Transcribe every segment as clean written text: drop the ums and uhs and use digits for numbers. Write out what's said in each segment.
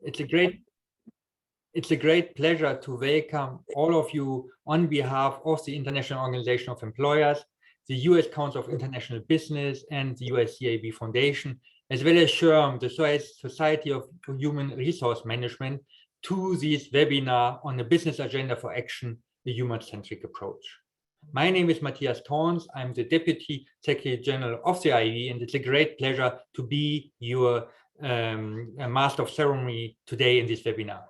It's a great pleasure to welcome all of you on behalf of the International Organization of Employers, the US Council of International Business, and the USCIB Foundation, as well as SHRM, the Society of Human Resource Management, to this webinar on the business agenda for action, the human-centric approach. My name is Matthias Thorns. I'm the Deputy Secretary General of the IOE, and it's a great pleasure to be your Master of Ceremony today in this webinar.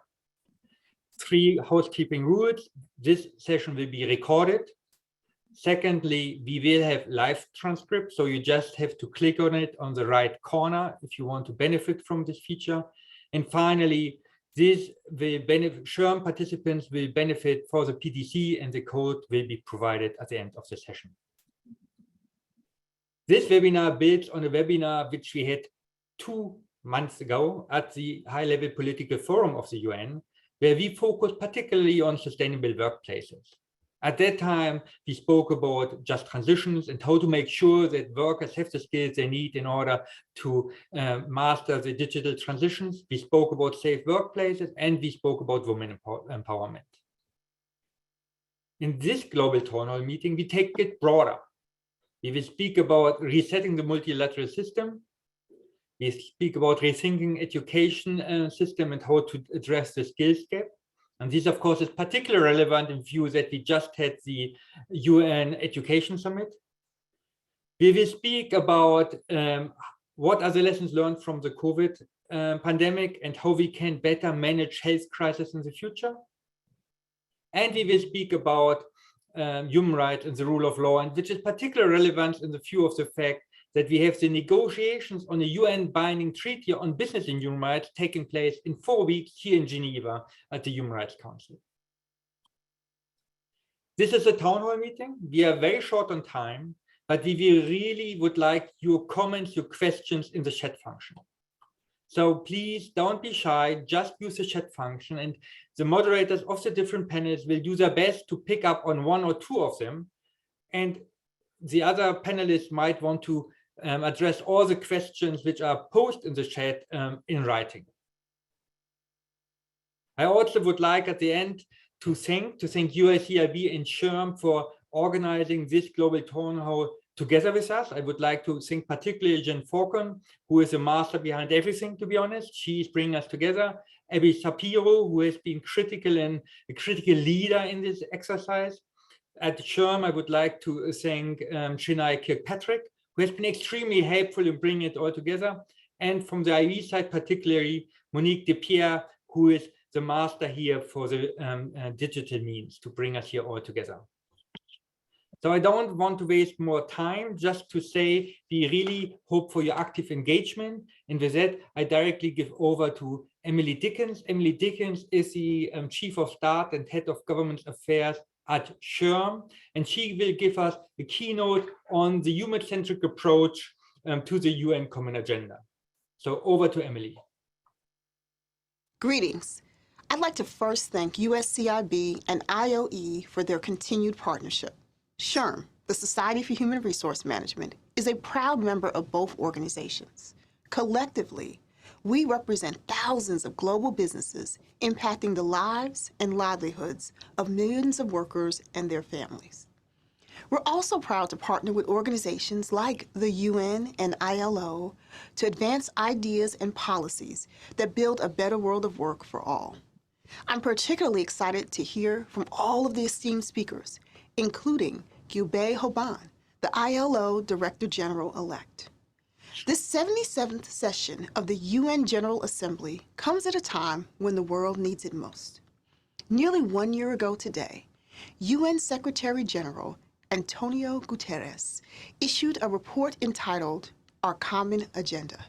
3 housekeeping rules. This session will be recorded. Secondly, we will have live transcripts, so you just have to click on it on the right corner if you want to benefit from this feature. And finally, this will benefit, SHRM participants will benefit for the PDC, and the code will be provided at the end of the session. This webinar builds on a webinar which we had 2 months ago at the High-Level Political Forum of the UN, where we focused particularly on sustainable workplaces. At that time, we spoke about just transitions and how to make sure that workers have the skills they need in order to master the digital transitions. We spoke about safe workplaces, and we spoke about women empowerment. In this global town hall meeting, we take it broader. We will speak about resetting the multilateral system. We speak about rethinking education system and how to address the skills gap. And this, of course, is particularly relevant in view that we just had the UN Education Summit. We will speak about what are the lessons learned from the COVID pandemic and how we can better manage health crisis in the future. And we will speak about human rights and the rule of law, and which is particularly relevant in the view of the fact that we have the negotiations on a UN binding treaty on business and human rights taking place in 4 weeks here in Geneva at the Human Rights Council. This is a town hall meeting. We are very short on time, but we really would like your comments, your questions in the chat function. So please don't be shy, just use the chat function, and the moderators of the different panels will do their best to pick up on 1 or 2 of them. And the other panelists might want to address all the questions which are posted in the chat in writing. I also would like at the end to thank USCIB and SHRM for organizing this global town hall together with us. I would like to thank particularly Jen Falcon, who is a master behind everything, to be honest. She is bringing us together. Abby Shapiro, who has been critical and a critical leader in this exercise. At SHRM, I would like to thank Shania Kirkpatrick, who has been extremely helpful in bringing it all together. And from the IE side, particularly Monique Depierre, who is the master here for the digital means to bring us here all together. So I don't want to waste more time, just to say we really hope for your active engagement. And with that, I directly give over to Emily Dickens. Emily Dickens is the Chief of Staff and Head of Government Affairs at SHRM, and she will give us a keynote on the human-centric approach to the UN Common Agenda. So over to Emily. Greetings. I'd like to first thank USCIB and IOE for their continued partnership. SHRM, the Society for Human Resource Management, is a proud member of both organizations. Collectively, we represent thousands of global businesses impacting the lives and livelihoods of millions of workers and their families. We're also proud to partner with organizations like the UN and ILO to advance ideas and policies that build a better world of work for all. I'm particularly excited to hear from all of the esteemed speakers, including Gilbert, the ILO Director General-elect. This 77th session of the UN General Assembly comes at a time when the world needs it most. Nearly 1 year ago today, UN Secretary General Antonio Guterres issued a report entitled Our Common Agenda.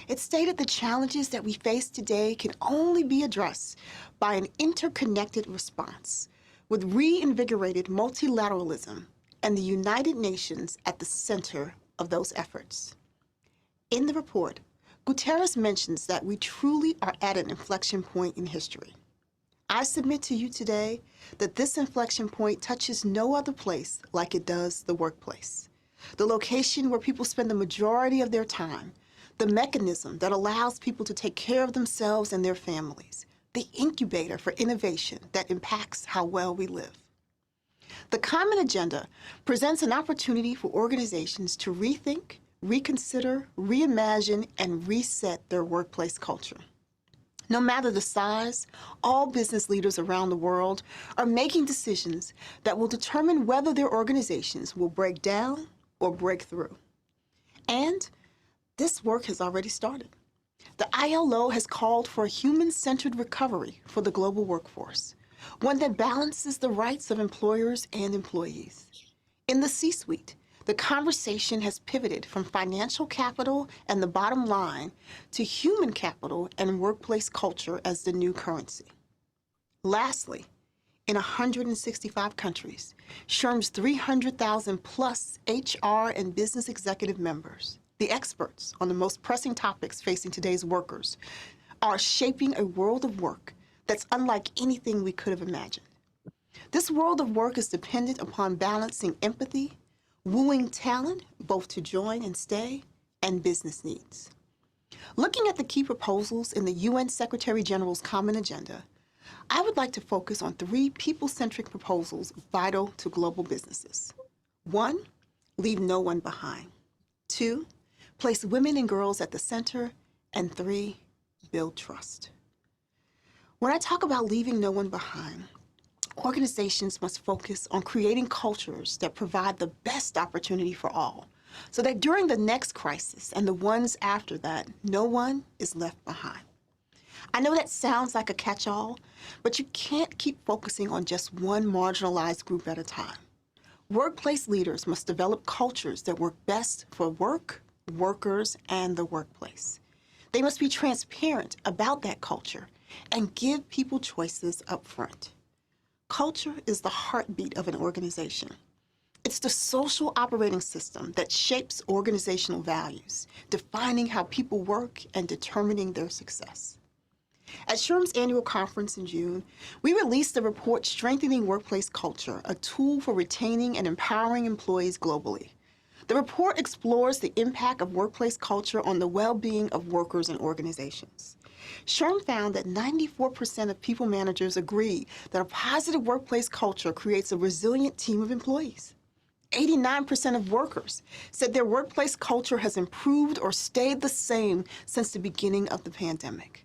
It stated the challenges that we face today can only be addressed by an interconnected response, with reinvigorated multilateralism and the United Nations at the center of those efforts. In the report, Guterres mentions that we truly are at an inflection point in history. I submit to you today that this inflection point touches no other place like it does the workplace, the location where people spend the majority of their time, the mechanism that allows people to take care of themselves and their families, the incubator for innovation that impacts how well we live. The Common Agenda presents an opportunity for organizations to rethink, reconsider, reimagine, and reset their workplace culture. No matter the size, all business leaders around the world are making decisions that will determine whether their organizations will break down or break through. And this work has already started. The ILO has called for a human-centered recovery for the global workforce, one that balances the rights of employers and employees. In the C-suite, the conversation has pivoted from financial capital and the bottom line to human capital and workplace culture as the new currency. Lastly, in 165 countries, SHRM's 300,000 plus HR and business executive members, the experts on the most pressing topics facing today's workers, are shaping a world of work that's unlike anything we could have imagined. This world of work is dependent upon balancing empathy, wooing talent, both to join and stay, and business needs. Looking at the key proposals in the UN Secretary General's Common Agenda, I would like to focus on 3 people-centric proposals vital to global businesses. 1, leave no one behind. 2, place women and girls at the center. And 3, build trust. When I talk about leaving no one behind, organizations must focus on creating cultures that provide the best opportunity for all, so that during the next crisis and the ones after that, no one is left behind. I know that sounds like a catch-all, but you can't keep focusing on just one marginalized group at a time. Workplace leaders must develop cultures that work best for work, workers, and the workplace. They must be transparent about that culture and give people choices up front. Culture is the heartbeat of an organization. It's the social operating system that shapes organizational values, defining how people work and determining their success. At SHRM's annual conference in June, we released the report Strengthening Workplace Culture, a tool for retaining and empowering employees globally. The report explores the impact of workplace culture on the well-being of workers and organizations. SHRM found that 94% of people managers agree that a positive workplace culture creates a resilient team of employees. 89% of workers said their workplace culture has improved or stayed the same since the beginning of the pandemic.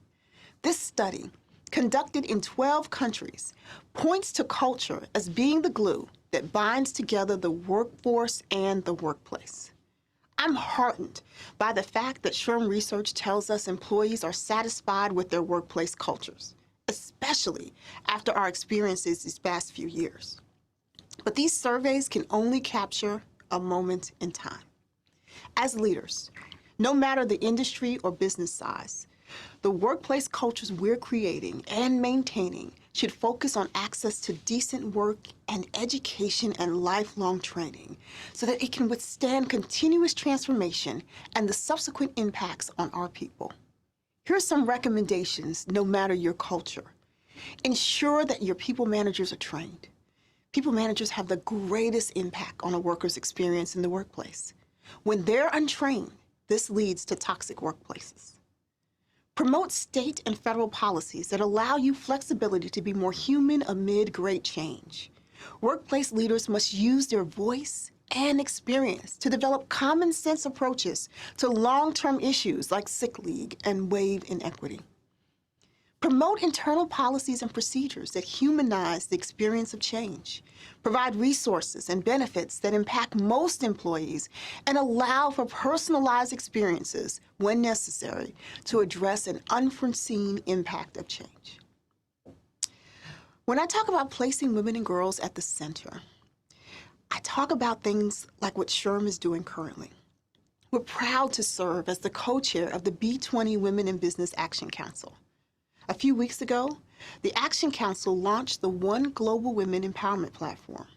This study, conducted in 12 countries, points to culture as being the glue that binds together the workforce and the workplace. I'm heartened by the fact that SHRM research tells us employees are satisfied with their workplace cultures, especially after our experiences these past few years. But these surveys can only capture a moment in time. As leaders, no matter the industry or business size, the workplace cultures we're creating and maintaining should focus on access to decent work and education and lifelong training so that it can withstand continuous transformation and the subsequent impacts on our people. Here are some recommendations no matter your culture. Ensure that your people managers are trained. People managers have the greatest impact on a worker's experience in the workplace. When they're untrained, this leads to toxic workplaces. Promote state and federal policies that allow you flexibility to be more human amid great change. Workplace leaders must use their voice and experience to develop common sense approaches to long-term issues like sick leave and wage inequity. Promote internal policies and procedures that humanize the experience of change. Provide resources and benefits that impact most employees and allow for personalized experiences when necessary to address an unforeseen impact of change. When I talk about placing women and girls at the center, I talk about things like what SHRM is doing currently. We're proud to serve as the co-chair of the B20 Women in Business Action Council. A few weeks ago, the Action Council launched the One Global Women Empowerment Platform.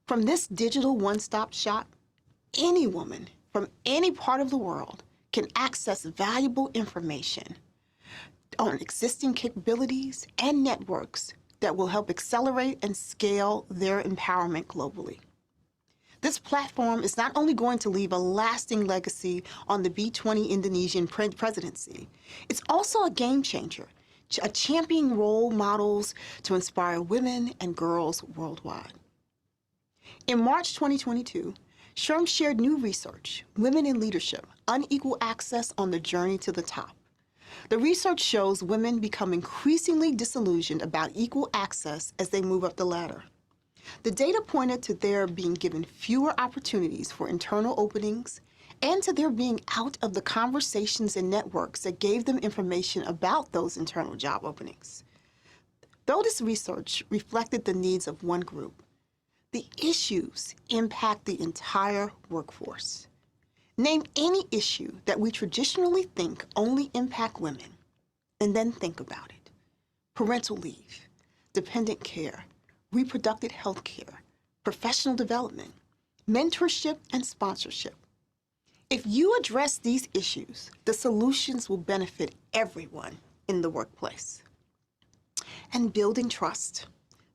From this digital one-stop shop, any woman from any part of the world can access valuable information on existing capabilities and networks that will help accelerate and scale their empowerment globally. This platform is not only going to leave a lasting legacy on the B20 Indonesian presidency, it's also a game changer, a championing role models to inspire women and girls worldwide. In March 2022, SHRM shared new research, Women in Leadership, Unequal Access on the Journey to the Top. The research shows women become increasingly disillusioned about equal access as they move up the ladder. The data pointed to their being given fewer opportunities for internal openings and to their being out of the conversations and networks that gave them information about those internal job openings. Though this research reflected the needs of one group, the issues impact the entire workforce. Name any issue that we traditionally think only impact women, and then think about it. Parental leave, dependent care, reproductive health care, professional development, mentorship, and sponsorship. If you address these issues, the solutions will benefit everyone in the workplace. And building trust,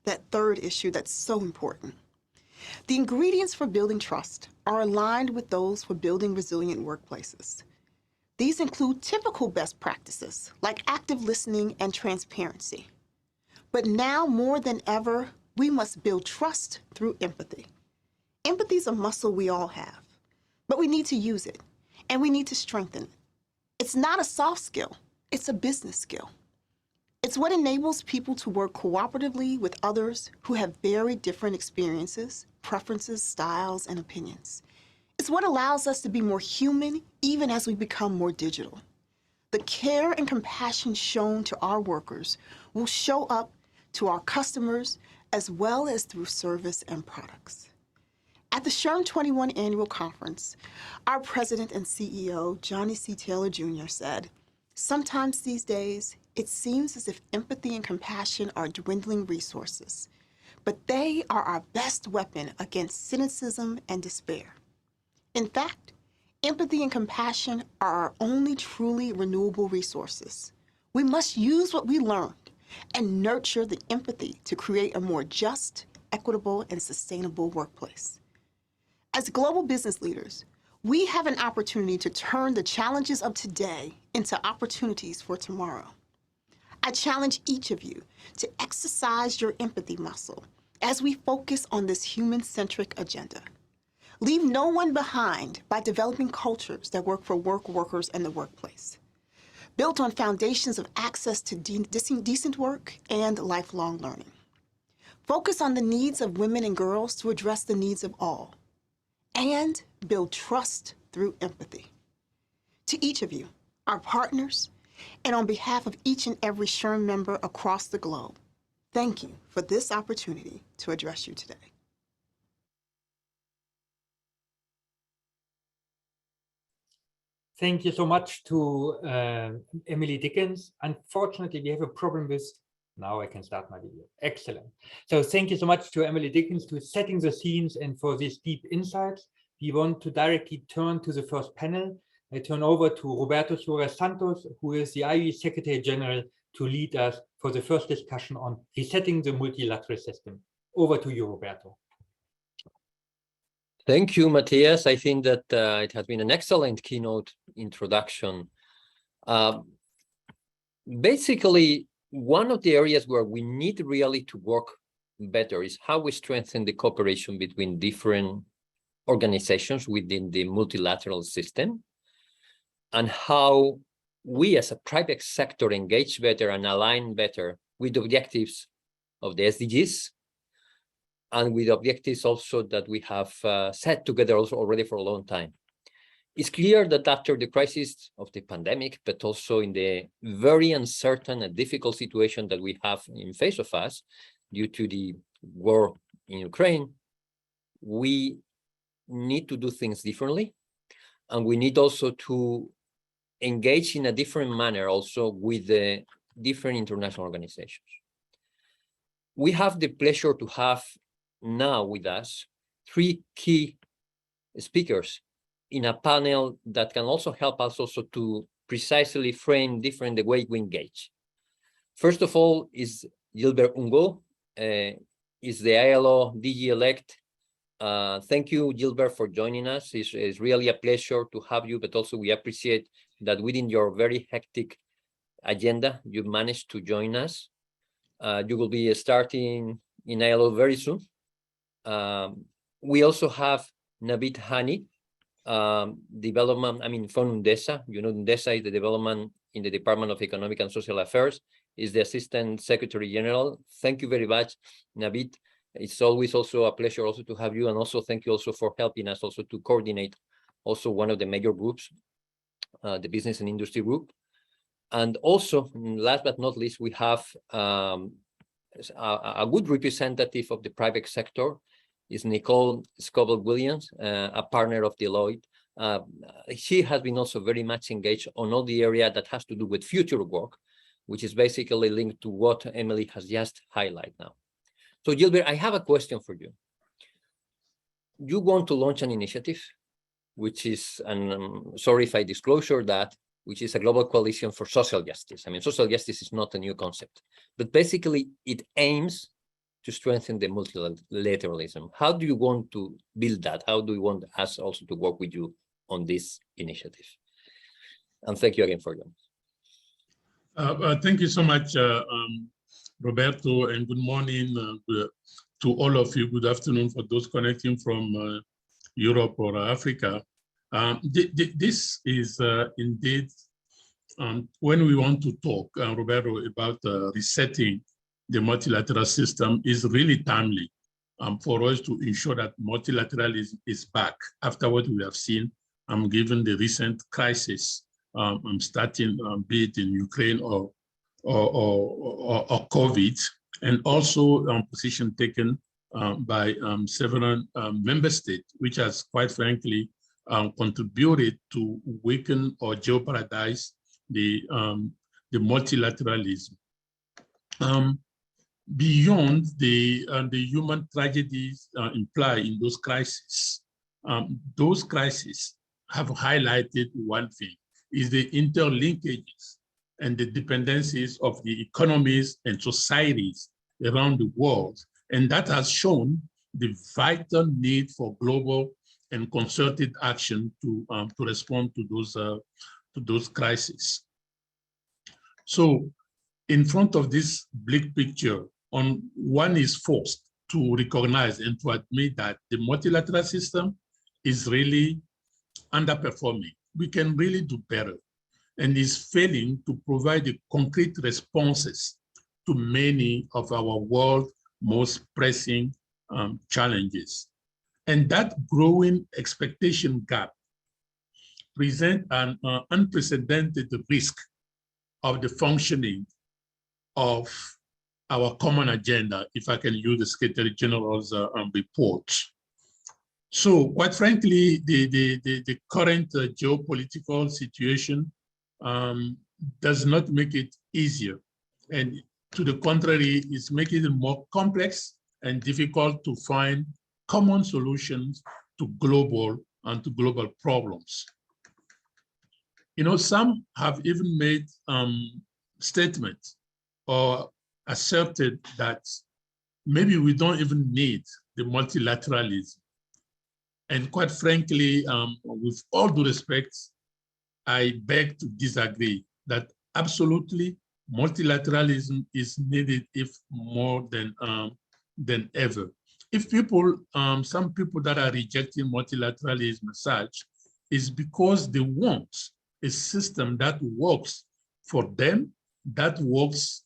that third issue that's so important. The ingredients for building trust are aligned with those for building resilient workplaces. These include typical best practices like active listening and transparency. But now more than ever, we must build trust through empathy. Empathy is a muscle we all have, but we need to use it, and we need to strengthen it. It's not a soft skill, it's a business skill. It's what enables people to work cooperatively with others who have very different experiences, preferences, styles, and opinions. It's what allows us to be more human even as we become more digital. The care and compassion shown to our workers will show up to our customers as well as through service and products. At the SHRM 21 Annual Conference, our President and CEO, Johnny C. Taylor Jr. said, "Sometimes these days, it seems as if empathy and compassion are dwindling resources, but they are our best weapon against cynicism and despair. In fact, empathy and compassion are our only truly renewable resources. We must use what we learned and nurture the empathy to create a more just, equitable, and sustainable workplace." As global business leaders, we have an opportunity to turn the challenges of today into opportunities for tomorrow. I challenge each of you to exercise your empathy muscle as we focus on this human-centric agenda. Leave no one behind by developing cultures that work for workers and the workplace, built on foundations of access to decent work and lifelong learning. Focus on the needs of women and girls to address the needs of all, and build trust through empathy. To each of you, our partners, and on behalf of each and every SHRM member across the globe, thank you for this opportunity to address you today. Thank you so much to Emily Dickens. Unfortunately, we have a problem with, now I can start my video. Excellent. So thank you so much to Emily Dickens for setting the scenes and for these deep insights. We want to directly turn to the first panel. I turn over to Roberto Suarez Santos, who is the IOE Secretary General, to lead us for the first discussion on resetting the multilateral system. Over to you, Roberto. Thank you, Matthias. I think that it has been an excellent keynote introduction. Basically, one of the areas where we need really to work better is how we strengthen the cooperation between different organizations within the multilateral system, and how we as a private sector engage better and align better with the objectives of the SDGs, and with objectives also that we have set together also already for a long time. It's clear that after the crisis of the pandemic, but also in the very uncertain and difficult situation that we have in face of us due to the war in Ukraine, we need to do things differently. And we need also to engage in a different manner also with the different international organizations. We have the pleasure to have now with us 3 key speakers in a panel that can also help us also to precisely frame different the way we engage. First of all is Gilbert Houngbo, is the ILO DG elect Thank you, Gilbert, for joining us. It's really a pleasure to have you, but also we appreciate that within your very hectic agenda, you managed to join us. You will be starting in ILO very soon. We also have Navid Hanif, development, from DESA. You know, DESA is the development in the Department of Economic and Social Affairs, is the Assistant Secretary General. Thank you very much, Navid. It's always also a pleasure also to have you, and also thank you also for helping us also to coordinate also one of the major groups, the Business and Industry Group. And also, last but not least, we have a good representative of the private sector, is Nicole Scoble-Williams, a partner of Deloitte. She has been also very much engaged on all the area that has to do with future work, which is basically linked to what Emily has just highlighted now. So Gilbert, I have a question for you. You want to launch an initiative, which is, and sorry if I disclosure that, which is a global coalition for social justice. I mean, social justice is not a new concept, but basically it aims to strengthen the multilateralism. How do you want to build that? How do you want us also to work with you on this initiative? And thank you again for that. Thank you so much, Roberto, and good morning to all of you. Good afternoon for those connecting from Europe or Africa. This is indeed when we want to talk, Roberto, about resetting the multilateral system is really timely for us to ensure that multilateralism is back after what we have seen, given the recent crisis starting, be it in Ukraine or COVID, and also position taken by several member states, which has quite frankly contributed to weaken or jeopardize the multilateralism. Beyond the human tragedies implied in those crises have highlighted one thing, is the interlinkages and the dependencies of the economies and societies around the world. And that has shown the vital need for global and concerted action to respond to those crises. So in front of this bleak picture, one is forced to recognize and to admit that the multilateral system is really underperforming. We can really do better, and is failing to provide the concrete responses to many of our world's most pressing challenges. And that growing expectation gap presents an unprecedented risk of the functioning of our common agenda, if I can use the Secretary General's report. So quite frankly, the current geopolitical situation does not make it easier. And to the contrary, it's making it more complex and difficult to find common solutions to global problems. You know, some have even made statements or asserted that maybe we don't even need the multilateralism. And quite frankly, with all due respect, I beg to disagree that absolutely multilateralism is needed, if more than ever. If people, some people that are rejecting multilateralism as such, is because they want a system that works for them, that works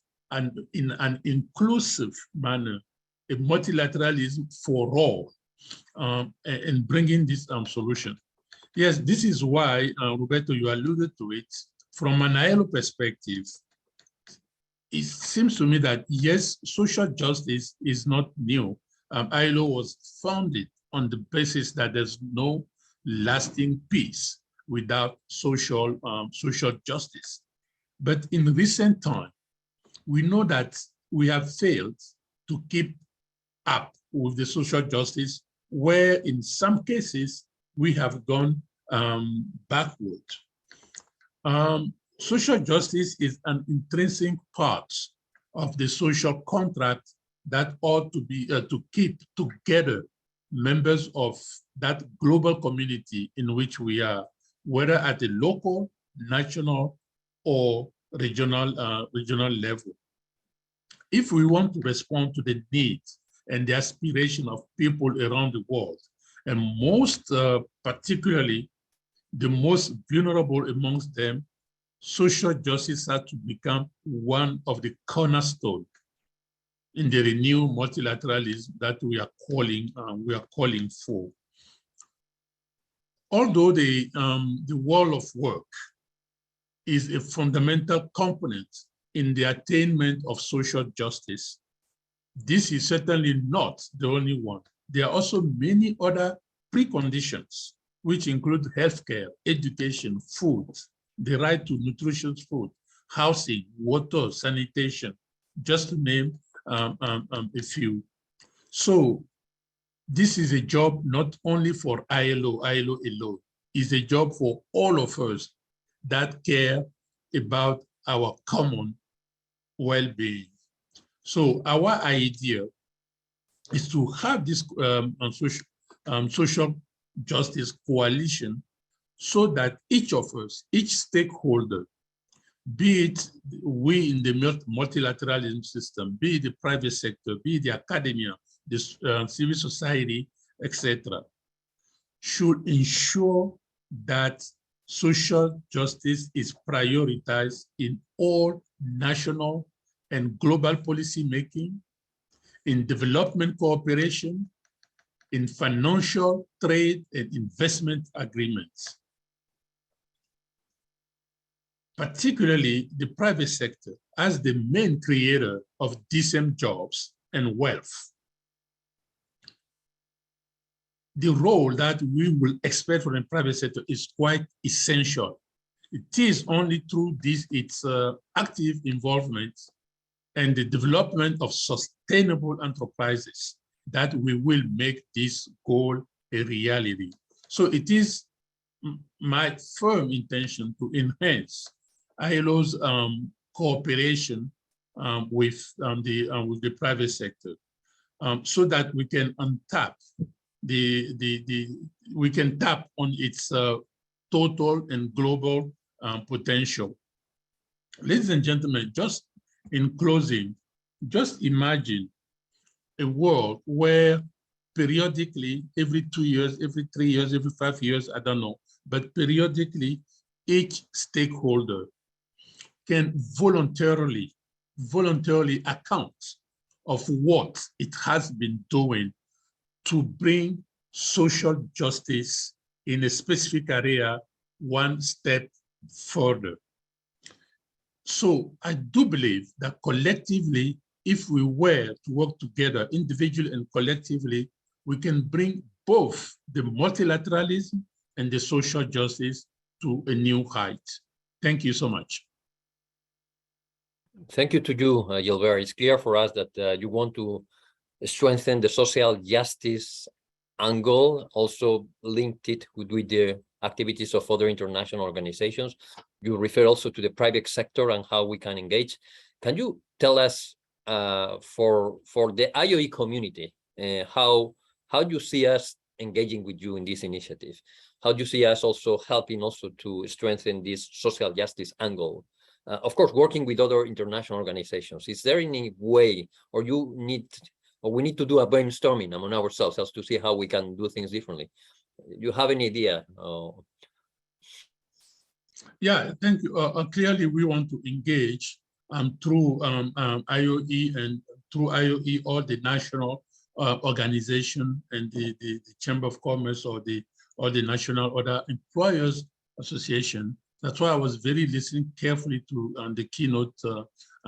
in an inclusive manner, a multilateralism for all, and bringing this solution. Yes, this is why, Roberto, you alluded to it, from an ILO perspective, it seems to me that, yes, social justice is not new. ILO was founded on the basis that there's no lasting peace without social justice. But in recent time, we know that we have failed to keep up with the social justice, where in some cases we have gone backward. Social justice is an intrinsic part of the social contract that ought to be to keep together members of that global community in which we are, whether at a local, national, or regional level. If we want to respond to the needs and the aspiration of people around the world, and most particularly the most vulnerable amongst them, social justice has to become one of the cornerstones in the renewed multilateralism that we are calling for. Although the world of work is a fundamental component in the attainment of social justice, this is certainly not the only one. There are also many other preconditions, which include healthcare, education, food, the right to nutritious food, housing, water, sanitation, just to name a few. So this is a job not only for ILO alone, it's a job for all of us that care about our common well-being. So our idea is to have this social justice coalition so that each of us, each stakeholder, be it we in the multilateralism system, be it the private sector, be it the academia, the civil society, etc., should ensure that social justice is prioritized in all national and global policy making, in development cooperation, in financial, trade, and investment agreements. Particularly the private sector as the main creator of decent jobs and wealth. The role that we will expect from the private sector is quite essential. It is only through its active involvement and the development of sustainable enterprises that we will make this goal a reality. So it is my firm intention to enhance ILO's cooperation with the private sector, so that we can untap we can tap on its total and global potential. Ladies and gentlemen, just in closing, just imagine a world where periodically, every 2 years, every 3 years, every 5 years, I don't know, but periodically, each stakeholder can voluntarily account of what it has been doing to bring social justice in a specific area one step further. So I do believe that collectively, if we were to work together, individually and collectively, we can bring both the multilateralism and the social justice to a new height. Thank you so much. Thank you to you, Gilbert. It's clear for us that you want to strengthen the social justice angle, also linked it with the activities of other international organizations. You refer also to the private sector and how we can engage. Can you tell us for the IOE community, how do you see us engaging with you in this initiative? How do you see us also helping also to strengthen this social justice angle? Of course, working with other international organizations. Is there any way, or we need to do a brainstorming among ourselves as to see how we can do things differently? You have any idea? Yeah, thank you. Clearly, we want to engage through IOE and through IOE, all the national organization and the Chamber of Commerce or the national other employers association. That's why I was very listening carefully to the keynote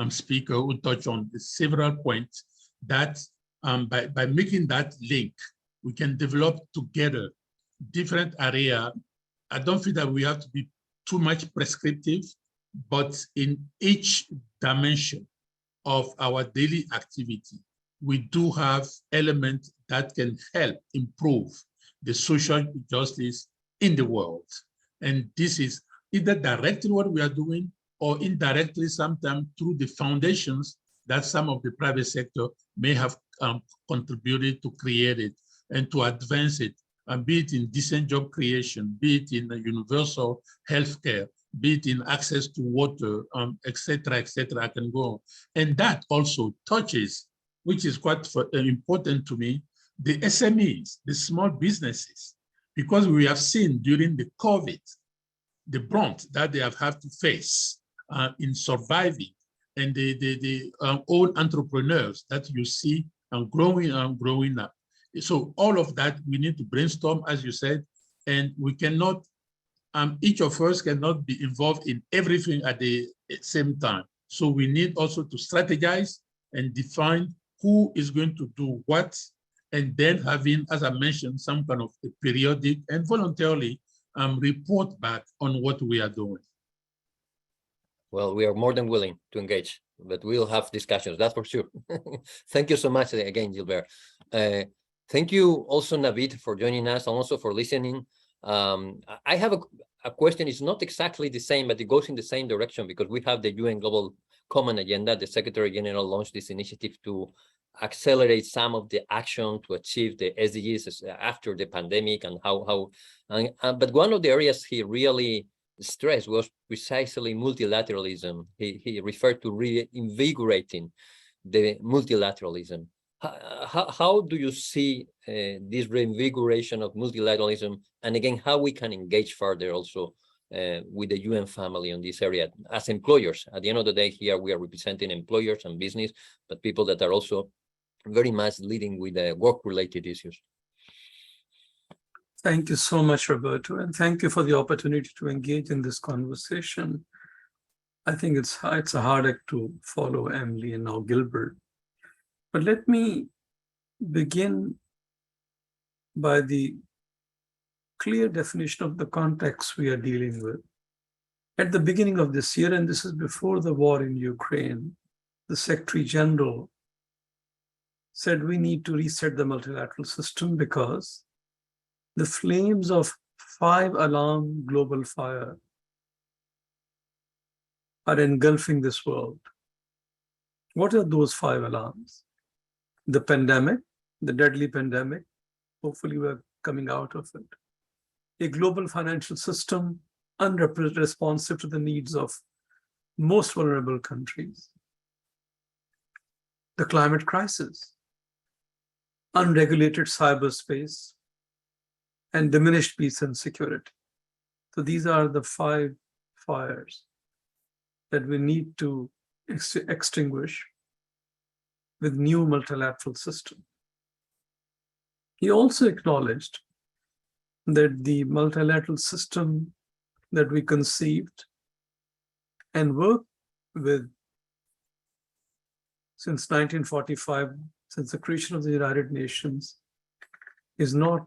speaker who touched on several points that by making that link, we can develop together different area. I don't feel that we have to be too much prescriptive, but in each dimension of our daily activity, we do have elements that can help improve the social justice in the world. And this is either directly what we are doing or indirectly sometimes through the foundations that some of the private sector may have contributed to create it. and to advance it, and be it in decent job creation, be it in universal healthcare, be it in access to water, et cetera, I can go on. And that also touches, which is quite important to me, the SMEs, the small businesses, because we have seen during the COVID, the brunt that they have had to face in surviving, and the own entrepreneurs that you see growing up. So all of that, we need to brainstorm, as you said, and we cannot, each of us cannot be involved in everything at the same time. So we need also to strategize and define who is going to do what, and then having, as I mentioned, some kind of a periodic and voluntarily report back on what we are doing. Well, we are more than willing to engage, but we'll have discussions, that's for sure. Thank you so much again, Gilbert. Thank you also, Navid, for joining us and also for listening. I have a question. It's not exactly the same, but it goes in the same direction because we have the UN Global Common Agenda. The Secretary General launched this initiative to accelerate some of the action to achieve the SDGs after the pandemic and but one of the areas he really stressed was precisely multilateralism. He referred to reinvigorating the multilateralism. How do you see this reinvigoration of multilateralism, and again, how we can engage further also with the UN family on this area as employers? At the end of the day, here we are representing employers and business, but people that are also very much leading with work-related issues. Thank you so much, Roberto, and thank you for the opportunity to engage in this conversation. I think it's a hard act to follow Emily and now Gilbert. But let me begin by the clear definition of the context we are dealing with. At the beginning of this year, and this is before the war in Ukraine, the Secretary General said we need to reset the multilateral system because the flames of 5-alarm global fire are engulfing this world. What are those 5 alarms? The pandemic, the deadly pandemic, hopefully we're coming out of it. A global financial system unresponsive to the needs of most vulnerable countries. The climate crisis, unregulated cyberspace, and diminished peace and security. So these are the 5 fires that we need to extinguish with new multilateral system. He also acknowledged that the multilateral system that we conceived and worked with since 1945, since the creation of the United Nations, is not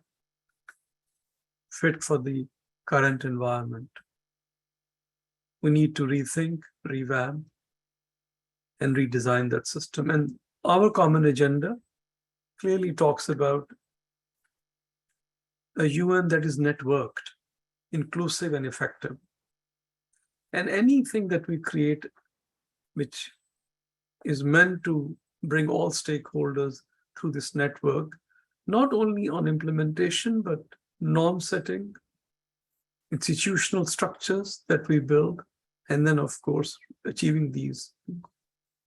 fit for the current environment. We need to rethink, revamp, and redesign that system. And our common agenda clearly talks about a UN that is networked, inclusive, and effective. And anything that we create which is meant to bring all stakeholders through this network, not only on implementation, but norm setting, institutional structures that we build, and then, of course, achieving these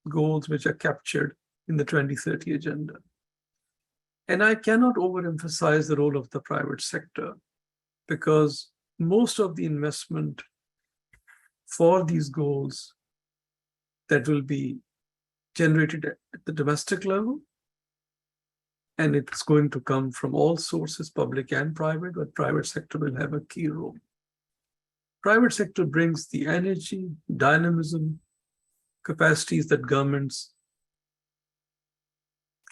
goals which are captured in the 2030 agenda. And I cannot overemphasize the role of the private sector, because most of the investment for these goals that will be generated at the domestic level, and it's going to come from all sources, public and private, but private sector will have a key role. Private sector brings the energy, dynamism, capacities that governments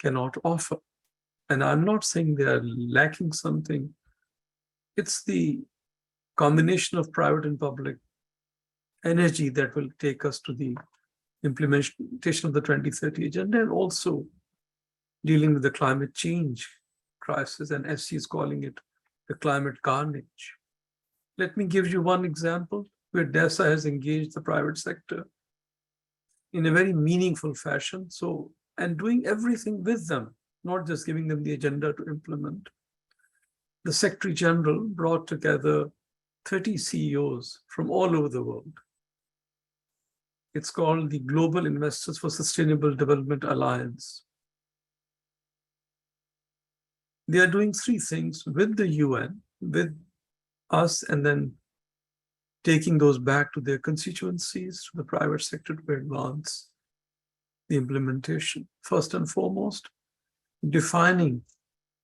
cannot offer. And I'm not saying they are lacking something. It's the combination of private and public energy that will take us to the implementation of the 2030 agenda, and also dealing with the climate change crisis, and SC is calling it the climate carnage. Let me give you one example where DESA has engaged the private sector in a very meaningful fashion, and doing everything with them not just giving them the agenda to implement. The Secretary General brought together 30 CEOs from all over the world. It's called the Global Investors for Sustainable Development Alliance. They are doing three things with the UN, with us, and then taking those back to their constituencies, to the private sector to advance the implementation. First and foremost, defining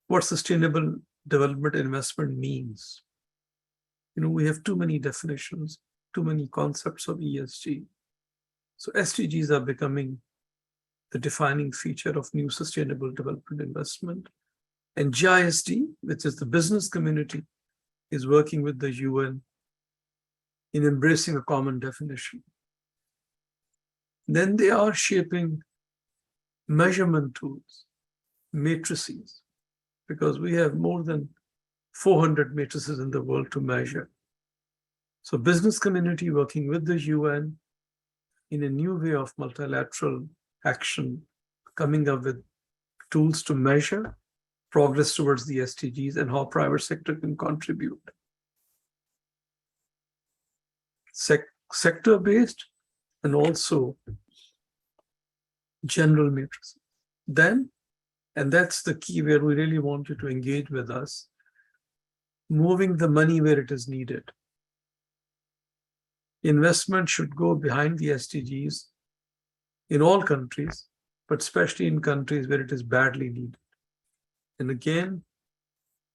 what sustainable development investment means. You know, we have too many definitions, too many concepts of ESG. So SDGs are becoming the defining feature of new sustainable development investment. And GISD, which is the business community, is working with the UN in embracing a common definition. Then they are shaping measurement tools, matrices, because we have more than 400 matrices in the world to measure. So business community working with the UN in a new way of multilateral action, coming up with tools to measure progress towards the SDGs and how private sector can contribute. Sector-based and also general matrices. Then, and that's the key where we really want you to engage with us, moving the money where it is needed. Investment should go behind the SDGs in all countries, but especially in countries where it is badly needed. And again,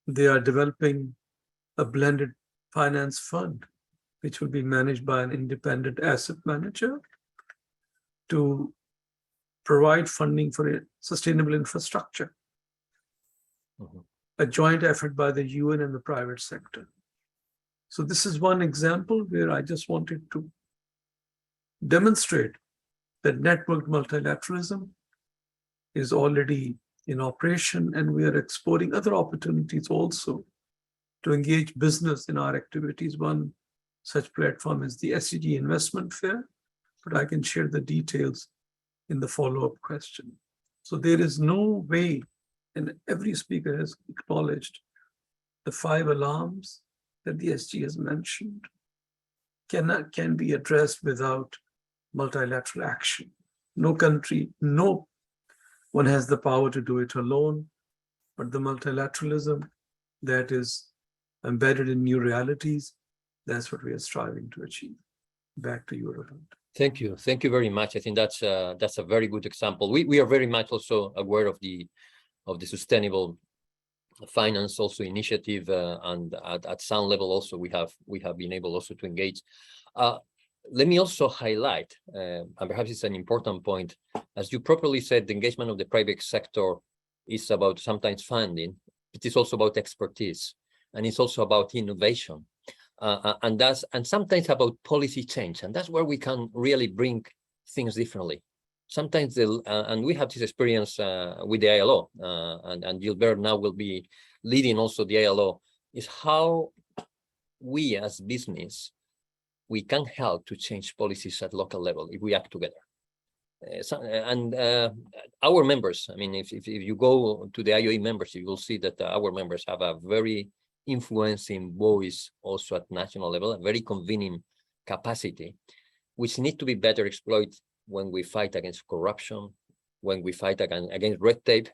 they are developing a blended finance fund, which will be managed by an independent asset manager to provide funding for a sustainable infrastructure. A joint effort by the UN and the private sector. So this is one example where I just wanted to demonstrate that networked multilateralism is already in operation, and we are exploring other opportunities also to engage business in our activities. One such platform is the SDG Investment Fair, but I can share the details in the follow-up question. So there is no way, and every speaker has acknowledged the 5 alarms that the SG has mentioned can be addressed without multilateral action. No country, no one has the power to do it alone, but the multilateralism that is embedded in new realities, that's what we are striving to achieve. Back to you, Roberto. Thank you. Thank you very much. I think that's a very good example. We are very much also aware of the sustainable finance also initiative, and at some level also we have been able also to engage. Let me also highlight, and perhaps it's an important point, as you properly said, the engagement of the private sector is about sometimes funding. It is also about expertise, and it's also about innovation, and sometimes about policy change, and that's where we can really bring things differently. Sometimes, and we have this experience with the ILO, and Gilbert now will be leading also the ILO, is how we as business, we can help to change policies at local level if we act together. Our members, I mean, if you go to the IOE members, you will see that our members have a very influencing voice also at national level, a very convening capacity, which need to be better exploited when we fight against corruption, when we fight against red tape,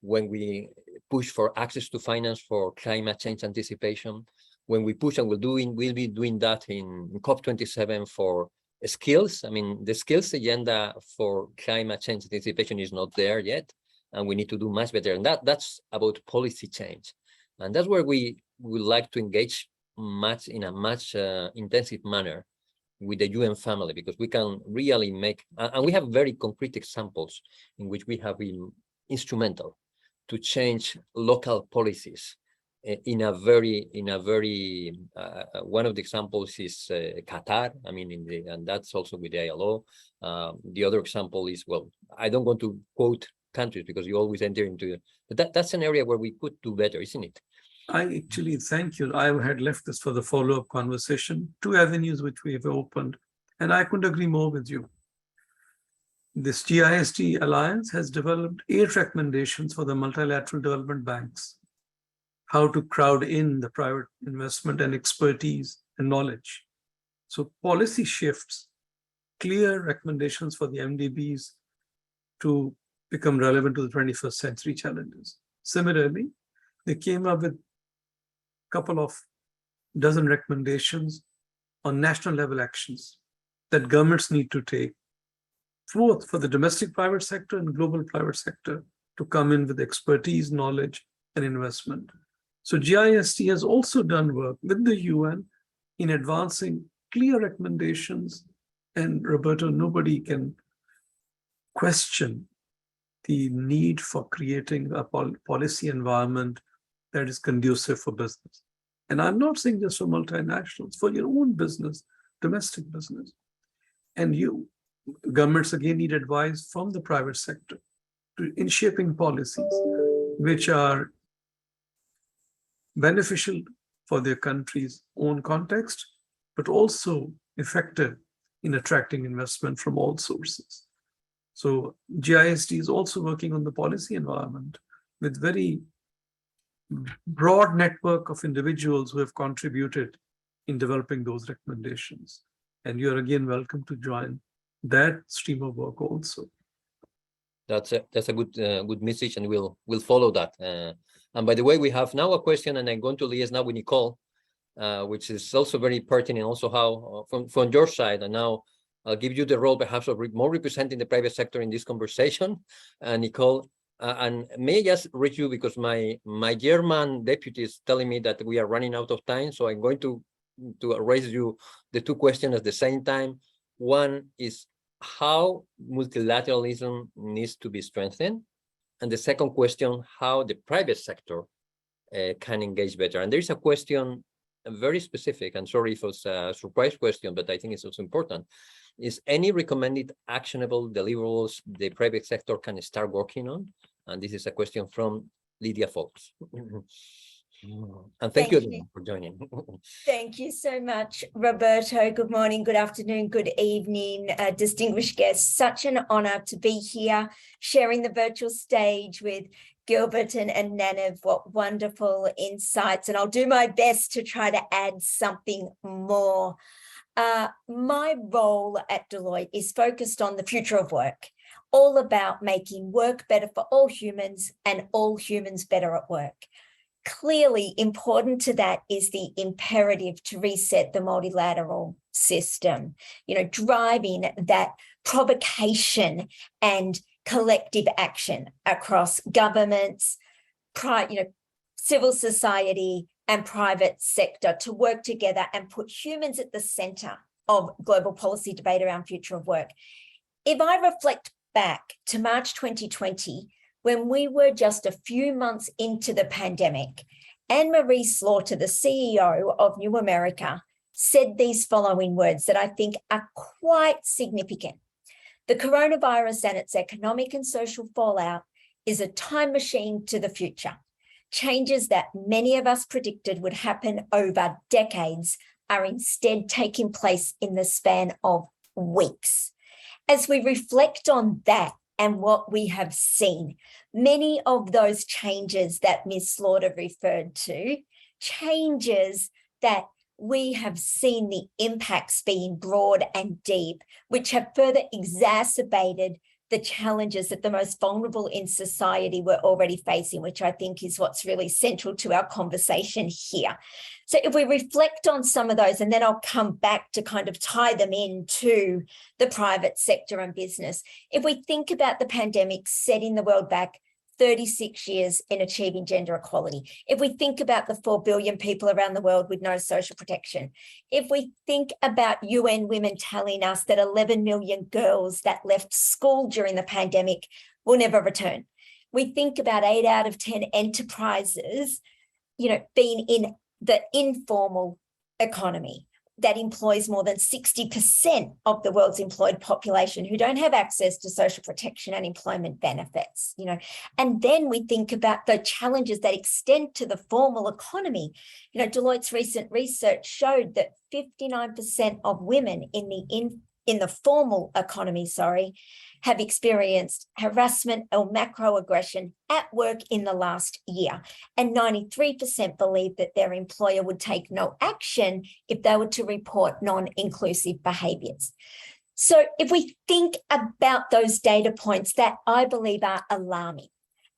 when we push for access to finance for climate change anticipation, when we push, and we'll be doing that in COP27 for skills. I mean, the skills agenda for climate change anticipation is not there yet, and we need to do much better. And that's about policy change. And that's where we would like to engage in a much intensive manner with the UN family, because we can really make, and we have very concrete examples in which we have been instrumental to change local policies in a very one of the examples is Qatar. I mean, and that's also with the ILO. The other example is, well, I don't want to quote countries because you always enter into, but that's an area where we could do better, isn't it? I actually thank you. I had left this for the follow-up conversation, 2 avenues which we have opened, and I couldn't agree more with you. This GIST alliance has developed 8 recommendations for the multilateral development banks, how to crowd in the private investment and expertise and knowledge. So policy shifts, clear recommendations for the MDBs to become relevant to the 21st century challenges. Similarly, they came up with a couple of dozen recommendations on national level actions that governments need to take, both for the domestic private sector and global private sector, to come in with expertise, knowledge, and investment. So GIST has also done work with the UN in advancing clear recommendations. And Roberto, nobody can question the need for creating a policy environment that is conducive for business. And I'm not saying just for multinationals, for your own business, domestic business. And governments again need advice from the private sector in shaping policies which are beneficial for their country's own context, but also effective in attracting investment from all sources. So GIST is also working on the policy environment with very broad network of individuals who have contributed in developing those recommendations. And you're again welcome to join that stream of work also. That's a good message, and we'll follow that. And by the way, we have now a question, and I'm going to liaise now with Nicole, which is also very pertinent. Also, how from your side, and now I'll give you the role perhaps of more representing the private sector in this conversation, Nicole. And may I just read you, because my German deputy is telling me that we are running out of time, so I'm going to raise you the 2 questions at the same time. One is how multilateralism needs to be strengthened, and the second question, how the private sector can engage better. And there's a question very specific, and sorry if it's a surprise question, but I think it's also important. Is any recommended actionable deliverables the private sector can start working on? And this is a question from Lydia Fox. And thank you for joining. Thank you so much, Roberto. Good morning, good afternoon, good evening, distinguished guests. Such an honor to be here, sharing the virtual stage with Gilbert and Navid. What wonderful insights. And I'll do my best to try to add something more. My role at Deloitte is focused on the future of work, all about making work better for all humans and all humans better at work. Clearly important to that is the imperative to reset the multilateral system, driving that provocation and collective action across governments, civil society, and private sector to work together and put humans at the center of global policy debate around future of work. If I reflect back to March 2020, when we were just a few months into the pandemic, Anne-Marie Slaughter, the CEO of New America, said these following words that I think are quite significant. The coronavirus and its economic and social fallout is a time machine to the future. Changes that many of us predicted would happen over decades are instead taking place in the span of weeks. As we reflect on that and what we have seen, many of those changes that Ms. Slaughter referred to, changes that we have seen the impacts being broad and deep, which have further exacerbated the challenges that the most vulnerable in society were already facing, which I think is what's really central to our conversation here. So if we reflect on some of those, and then I'll come back to kind of tie them into the private sector and business. If we think about the pandemic setting the world back 36 years in achieving gender equality, if we think about the 4 billion people around the world with no social protection, if we think about UN Women telling us that 11 million girls that left school during the pandemic will never return, we think about 8 out of 10 enterprises, being in the informal economy that employs more than 60% of the world's employed population who don't have access to social protection and employment benefits, And then we think about the challenges that extend to the formal economy. Deloitte's recent research showed that 59% of women in the in the formal economy, have experienced harassment or macroaggression at work in the last year. And 93% believe that their employer would take no action if they were to report non-inclusive behaviours. So if we think about those data points that I believe are alarming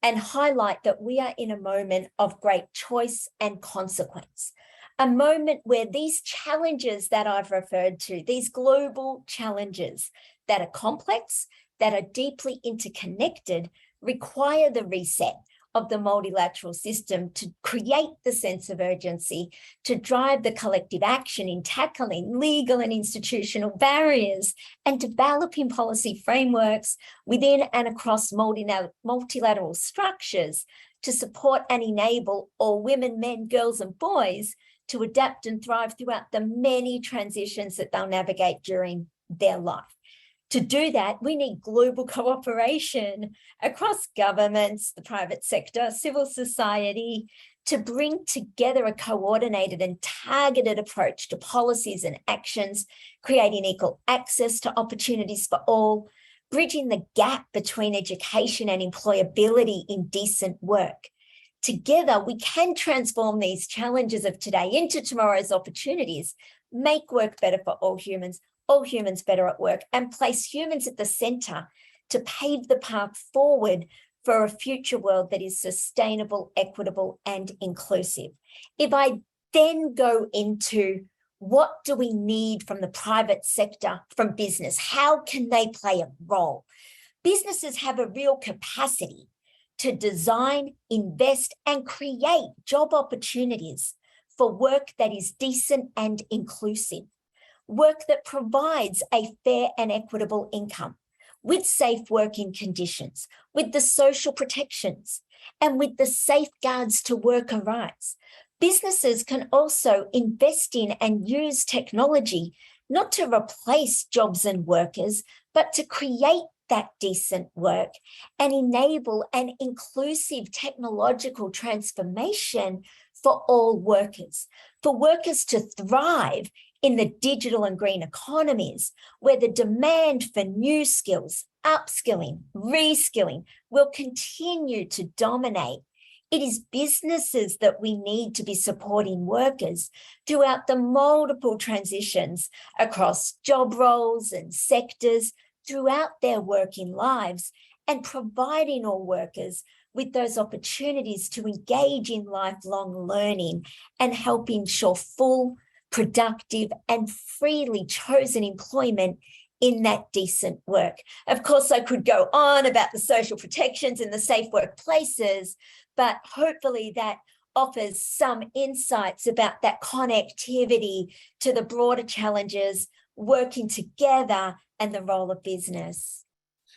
and highlight that we are in a moment of great choice and consequence, a moment where these challenges that I've referred to, these global challenges that are complex, that are deeply interconnected, require the reset of the multilateral system to create the sense of urgency, to drive the collective action in tackling legal and institutional barriers and developing policy frameworks within and across multilateral structures to support and enable all women, men, girls, and boys to adapt and thrive throughout the many transitions that they'll navigate during their life. To do that, we need global cooperation across governments, the private sector, civil society, to bring together a coordinated and targeted approach to policies and actions, creating equal access to opportunities for all, bridging the gap between education and employability in decent work. Together, we can transform these challenges of today into tomorrow's opportunities, make work better for all humans better at work, and place humans at the centre to pave the path forward for a future world that is sustainable, equitable, and inclusive. If I then go into what do we need from the private sector, from business, how can they play a role? Businesses have a real capacity to design, invest, and create job opportunities for work that is decent and inclusive. Work that provides a fair and equitable income, with safe working conditions, with the social protections, and with the safeguards to worker rights. Businesses can also invest in and use technology, not to replace jobs and workers, but to create that decent work and enable an inclusive technological transformation for all workers, for workers to thrive in the digital and green economies, where the demand for new skills, upskilling, reskilling will continue to dominate. It is businesses that we need to be supporting workers throughout the multiple transitions across job roles and sectors throughout their working lives, and providing all workers with those opportunities to engage in lifelong learning and help ensure full, productive, and freely chosen employment in that decent work. Of course, I could go on about the social protections and the safe workplaces, but hopefully that offers some insights about that connectivity to the broader challenges, working together, and the role of business.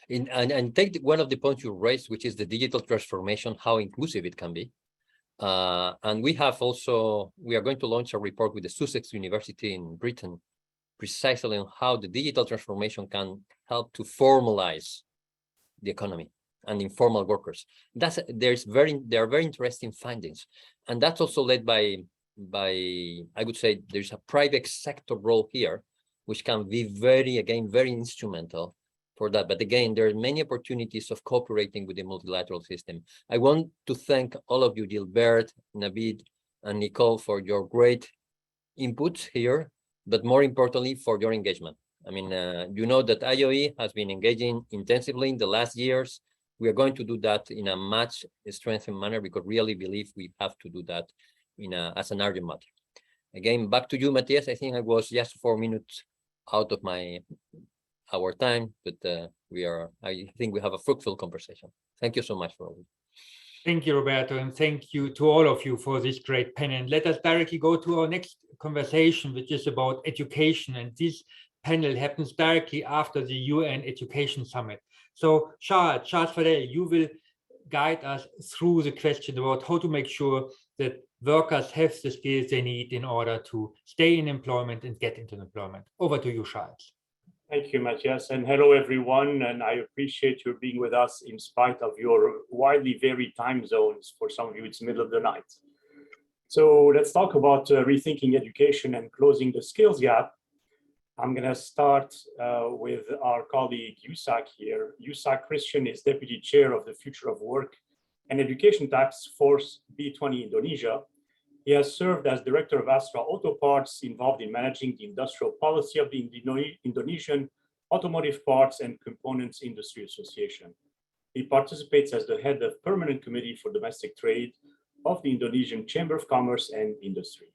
And take one of the points you raised, which is the digital transformation, how inclusive it can be. And we are going to launch a report with the Sussex University in Britain, precisely on how the digital transformation can help to formalize the economy and informal workers. There are very interesting findings, and that's also led by I would say there's a private sector role here, which can be very instrumental for that. But again, there are many opportunities of cooperating with the multilateral system. I want to thank all of you, Gilbert, Navid, and Nicole, for your great inputs here, but more importantly, for your engagement. I mean, you know that IOE has been engaging intensively in the last years. We are going to do that in a much strengthened manner, because really believe we have to do that as an urgent matter. Again, back to you, Matthias. I think I was just 4 minutes out of our time, but I think we have a fruitful conversation. Thank you so much for all. Thank you, Roberto, and thank you to all of you for this great panel. And let us directly go to our next conversation, which is about education. And this panel happens directly after the UN Education Summit. So Charles Fadel, you will guide us through the question about how to make sure that workers have the skills they need in order to stay in employment and get into employment. Over to you, Charles. Thank you, Matthias, and hello, everyone. And I appreciate you being with us in spite of your widely varied time zones. For some of you, it's middle of the night. So let's talk about rethinking education and closing the skills gap. I'm going to start with our colleague Yusak here. Yusak Kristian is Deputy Chair of the Future of Work and Education Task Force B20 Indonesia. He has served as Director of Astra Auto Parts, involved in managing the industrial policy of the Indonesian Automotive Parts and Components Industry Association. He participates as the head of Permanent Committee for Domestic Trade of the Indonesian Chamber of Commerce and Industry.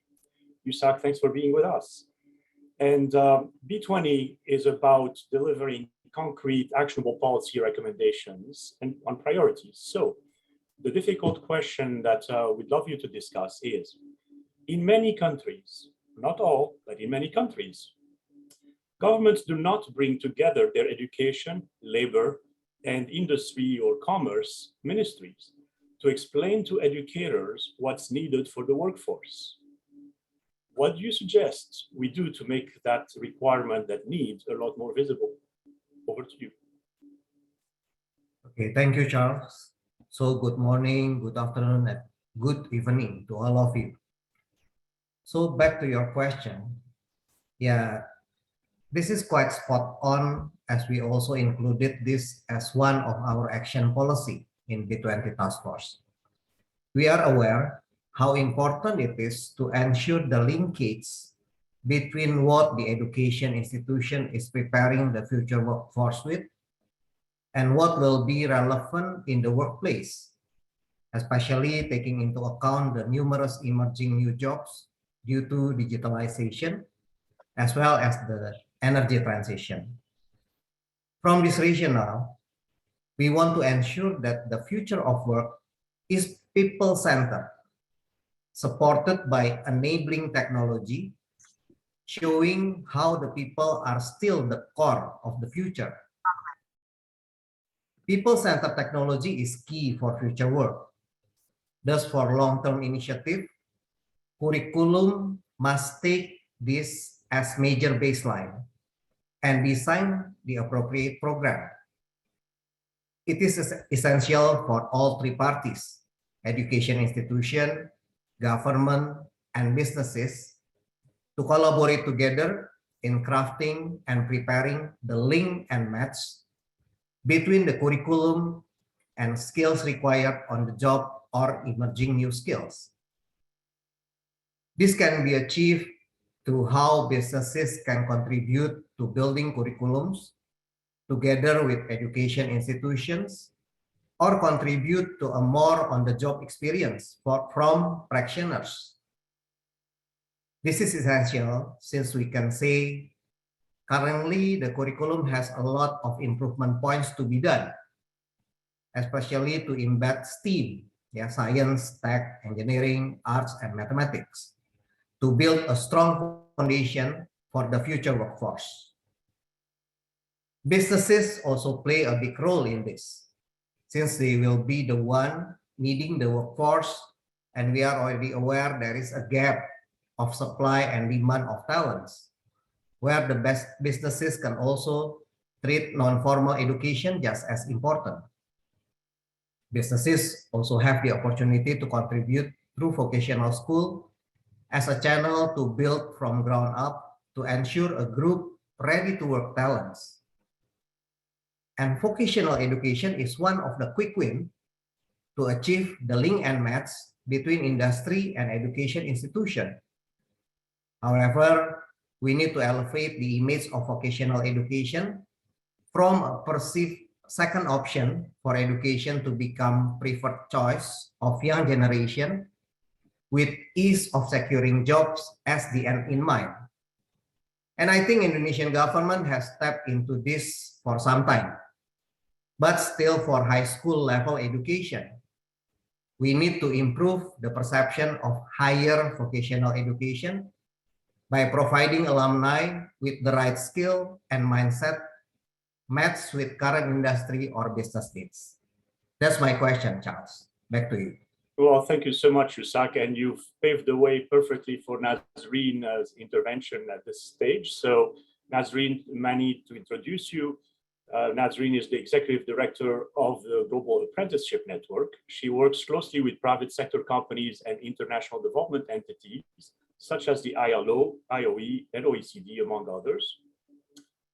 Yusak, thanks for being with us. And B20 is about delivering concrete, actionable policy recommendations and on priorities. So the difficult question that we'd love you to discuss is, in many countries, not all, but in many countries, governments do not bring together their education, labor, and industry or commerce ministries to explain to educators what's needed for the workforce. What do you suggest we do to make that requirement, that need, a lot more visible? Over to you. Okay, thank you, Charles. So good morning, good afternoon, and good evening to all of you. So back to your question. Yeah, this is quite spot on, as we also included this as one of our action policy in B20 Task Force. We are aware how important it is to ensure the linkage between what the education institution is preparing the future workforce with and what will be relevant in the workplace, especially taking into account the numerous emerging new jobs due to digitalization, as well as the energy transition. From this rationale, we want to ensure that the future of work is people-centered, supported by enabling technology, showing how the people are still the core of the future. People-centered technology is key for future work. Thus, for long-term initiative, curriculum must take this as major baseline and design the appropriate program. It is essential for all three parties, education institution, government, and businesses, to collaborate together in crafting and preparing the link and match between the curriculum and skills required on the job or emerging new skills. This can be achieved through how businesses can contribute to building curriculums together with education institutions, or contribute to a more on-the-job experience from practitioners. This is essential since we can say currently the curriculum has a lot of improvement points to be done, especially to embed STEAM, science, tech, engineering, arts, and mathematics, to build a strong foundation for the future workforce. Businesses also play a big role in this, since they will be the one needing the workforce, and we are already aware there is a gap of supply and demand of talents, where the best businesses can also treat non-formal education just as important. Businesses also have the opportunity to contribute through vocational school as a channel to build from ground up to ensure a group ready to work talents. And vocational education is one of the quick wins to achieve the link and match between industry and education institution. However, we need to elevate the image of vocational education from a perceived second option for education to become preferred choice of young generation, with ease of securing jobs as the end in mind. And I think Indonesian government has tapped into this for some time. But still, for high school level education, we need to improve the perception of higher vocational education by providing alumni with the right skill and mindset matched with current industry or business needs. That's my question, Charles. Back to you. Well, thank you so much, Yusak, and you've paved the way perfectly for Nazreen's intervention at this stage. So Nazreen, Mani, to introduce you. Nazreen is the Executive Director of the Global Apprenticeship Network. She works closely with private sector companies and international development entities, such as the ILO, IOE, and OECD, among others,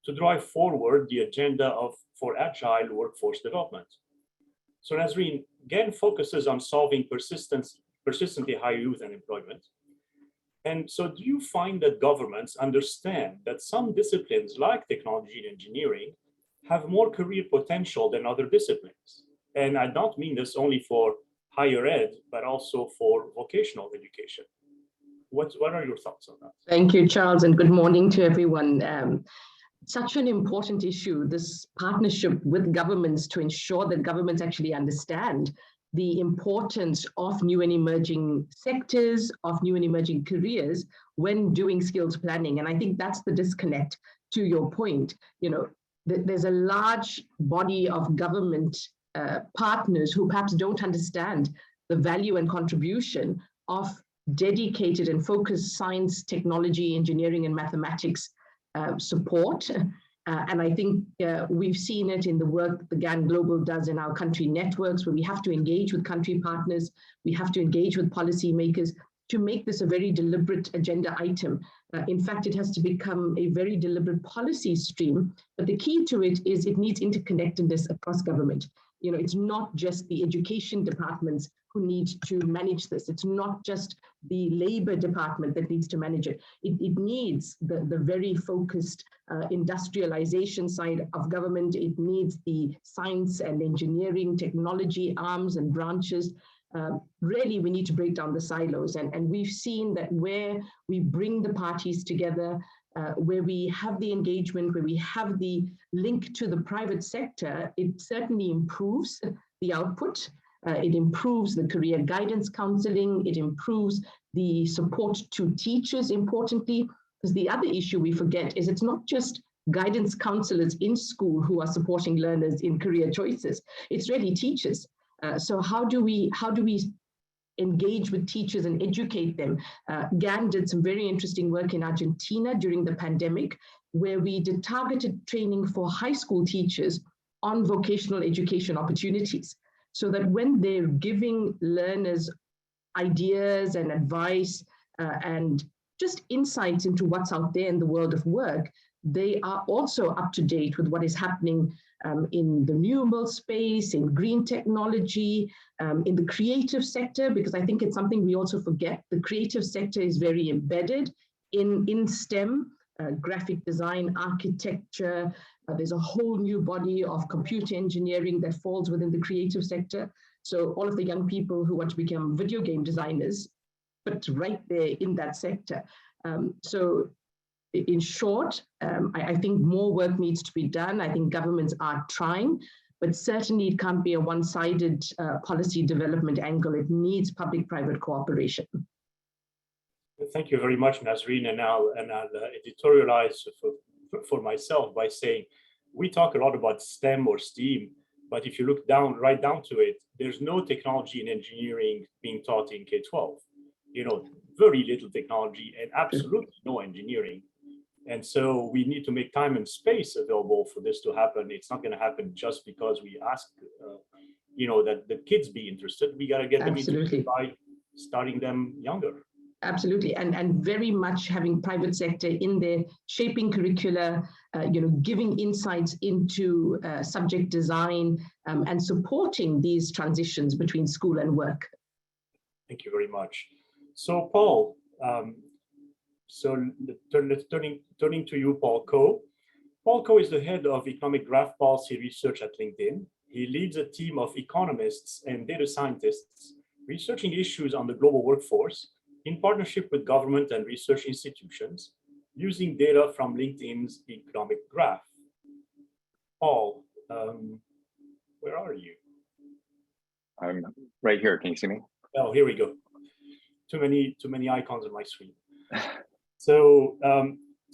to drive forward the agenda for agile workforce development. So Nazreen again focuses on solving persistently high youth unemployment. And so do you find that governments understand that some disciplines like technology and engineering have more career potential than other disciplines? And I don't mean this only for higher ed, but also for vocational education. What are your thoughts on that? Thank you, Charles, and good morning to everyone. Such an important issue, this partnership with governments to ensure that governments actually understand the importance of new and emerging sectors, of new and emerging careers when doing skills planning. And I think that's the disconnect to your point. You know, there's a large body of government partners who perhaps don't understand the value and contribution of dedicated and focused science, technology, engineering, and mathematics support. And I think we've seen it in the work the GAN Global does in our country networks, where we have to engage with country partners, we have to engage with policymakers to make this a very deliberate agenda item. In fact, it has to become a very deliberate policy stream, but the key to it is it needs interconnectedness across government. You know, it's not just the education departments who need to manage this. It's not just the labor department that needs to manage it. It needs the very focused industrialization side of government. It needs the science and engineering, technology arms and branches. Really, we need to break down the silos. And we've seen that where we bring the parties together, where we have the engagement, where we have the link to the private sector, it certainly improves the output. It improves the career guidance counseling. It improves the support to teachers, importantly, because the other issue we forget is it's not just guidance counselors in school who are supporting learners in career choices. It's really teachers. So how do we engage with teachers and educate them? GAN did some very interesting work in Argentina during the pandemic, where we did targeted training for high school teachers on vocational education opportunities, so that when they're giving learners ideas and advice and just insights into what's out there in the world of work, they are also up to date with what is happening in the renewable space, in green technology, in the creative sector, because I think it's something we also forget. The creative sector is very embedded in STEM, graphic design, architecture. There's a whole new body of computer engineering that falls within the creative sector. So all of the young people who want to become video game designers, but right there in that sector. So in short, I think more work needs to be done. I think governments are trying, but certainly it can't be a one-sided policy development angle. It needs public-private cooperation. Thank you very much, Nazreen, and I'll editorialize for myself by saying we talk a lot about STEM or STEAM, but if you look right down to it, there's no technology and engineering being taught in K-12. You know, very little technology and absolutely no engineering. And so we need to make time and space available for this to happen. It's not going to happen just because we ask, you know, that the kids be interested. We got to get them interested by starting them younger. Absolutely, and very much having private sector in there, shaping curricula, you know, giving insights into subject design and supporting these transitions between school and work. Thank you very much. So Paul, turning to you, Paul Coe. Paul Coe is the head of economic graph policy research at LinkedIn. He leads a team of economists and data scientists researching issues on the global workforce in partnership with government and research institutions, using data from LinkedIn's economic graph. Paul, where are you? I'm right here. Can you see me? Oh, here we go. Too many icons on my screen. So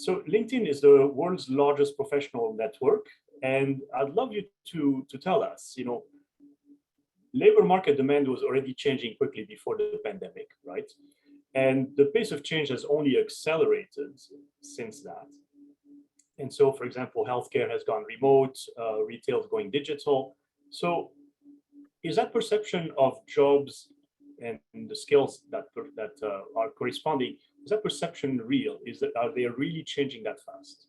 LinkedIn is the world's largest professional network, and I'd love you to tell us, you know, labor market demand was already changing quickly before the pandemic, right? And the pace of change has only accelerated since that. And so, for example, healthcare has gone remote, retail is going digital. So is that perception of jobs and the skills that are corresponding, is that perception real? Are they really changing that fast?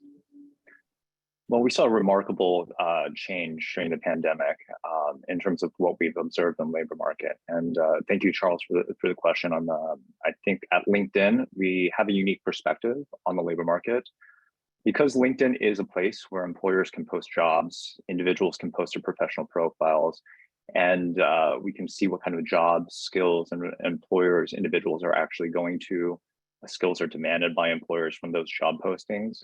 Well, we saw a remarkable change during the pandemic in terms of what we've observed in the labor market. And thank you, Charles, for the question on I think at LinkedIn, we have a unique perspective on the labor market. Because LinkedIn is a place where employers can post jobs, individuals can post their professional profiles, and we can see what kind of jobs, skills, and employers, individuals are actually going to, skills are demanded by employers from those job postings.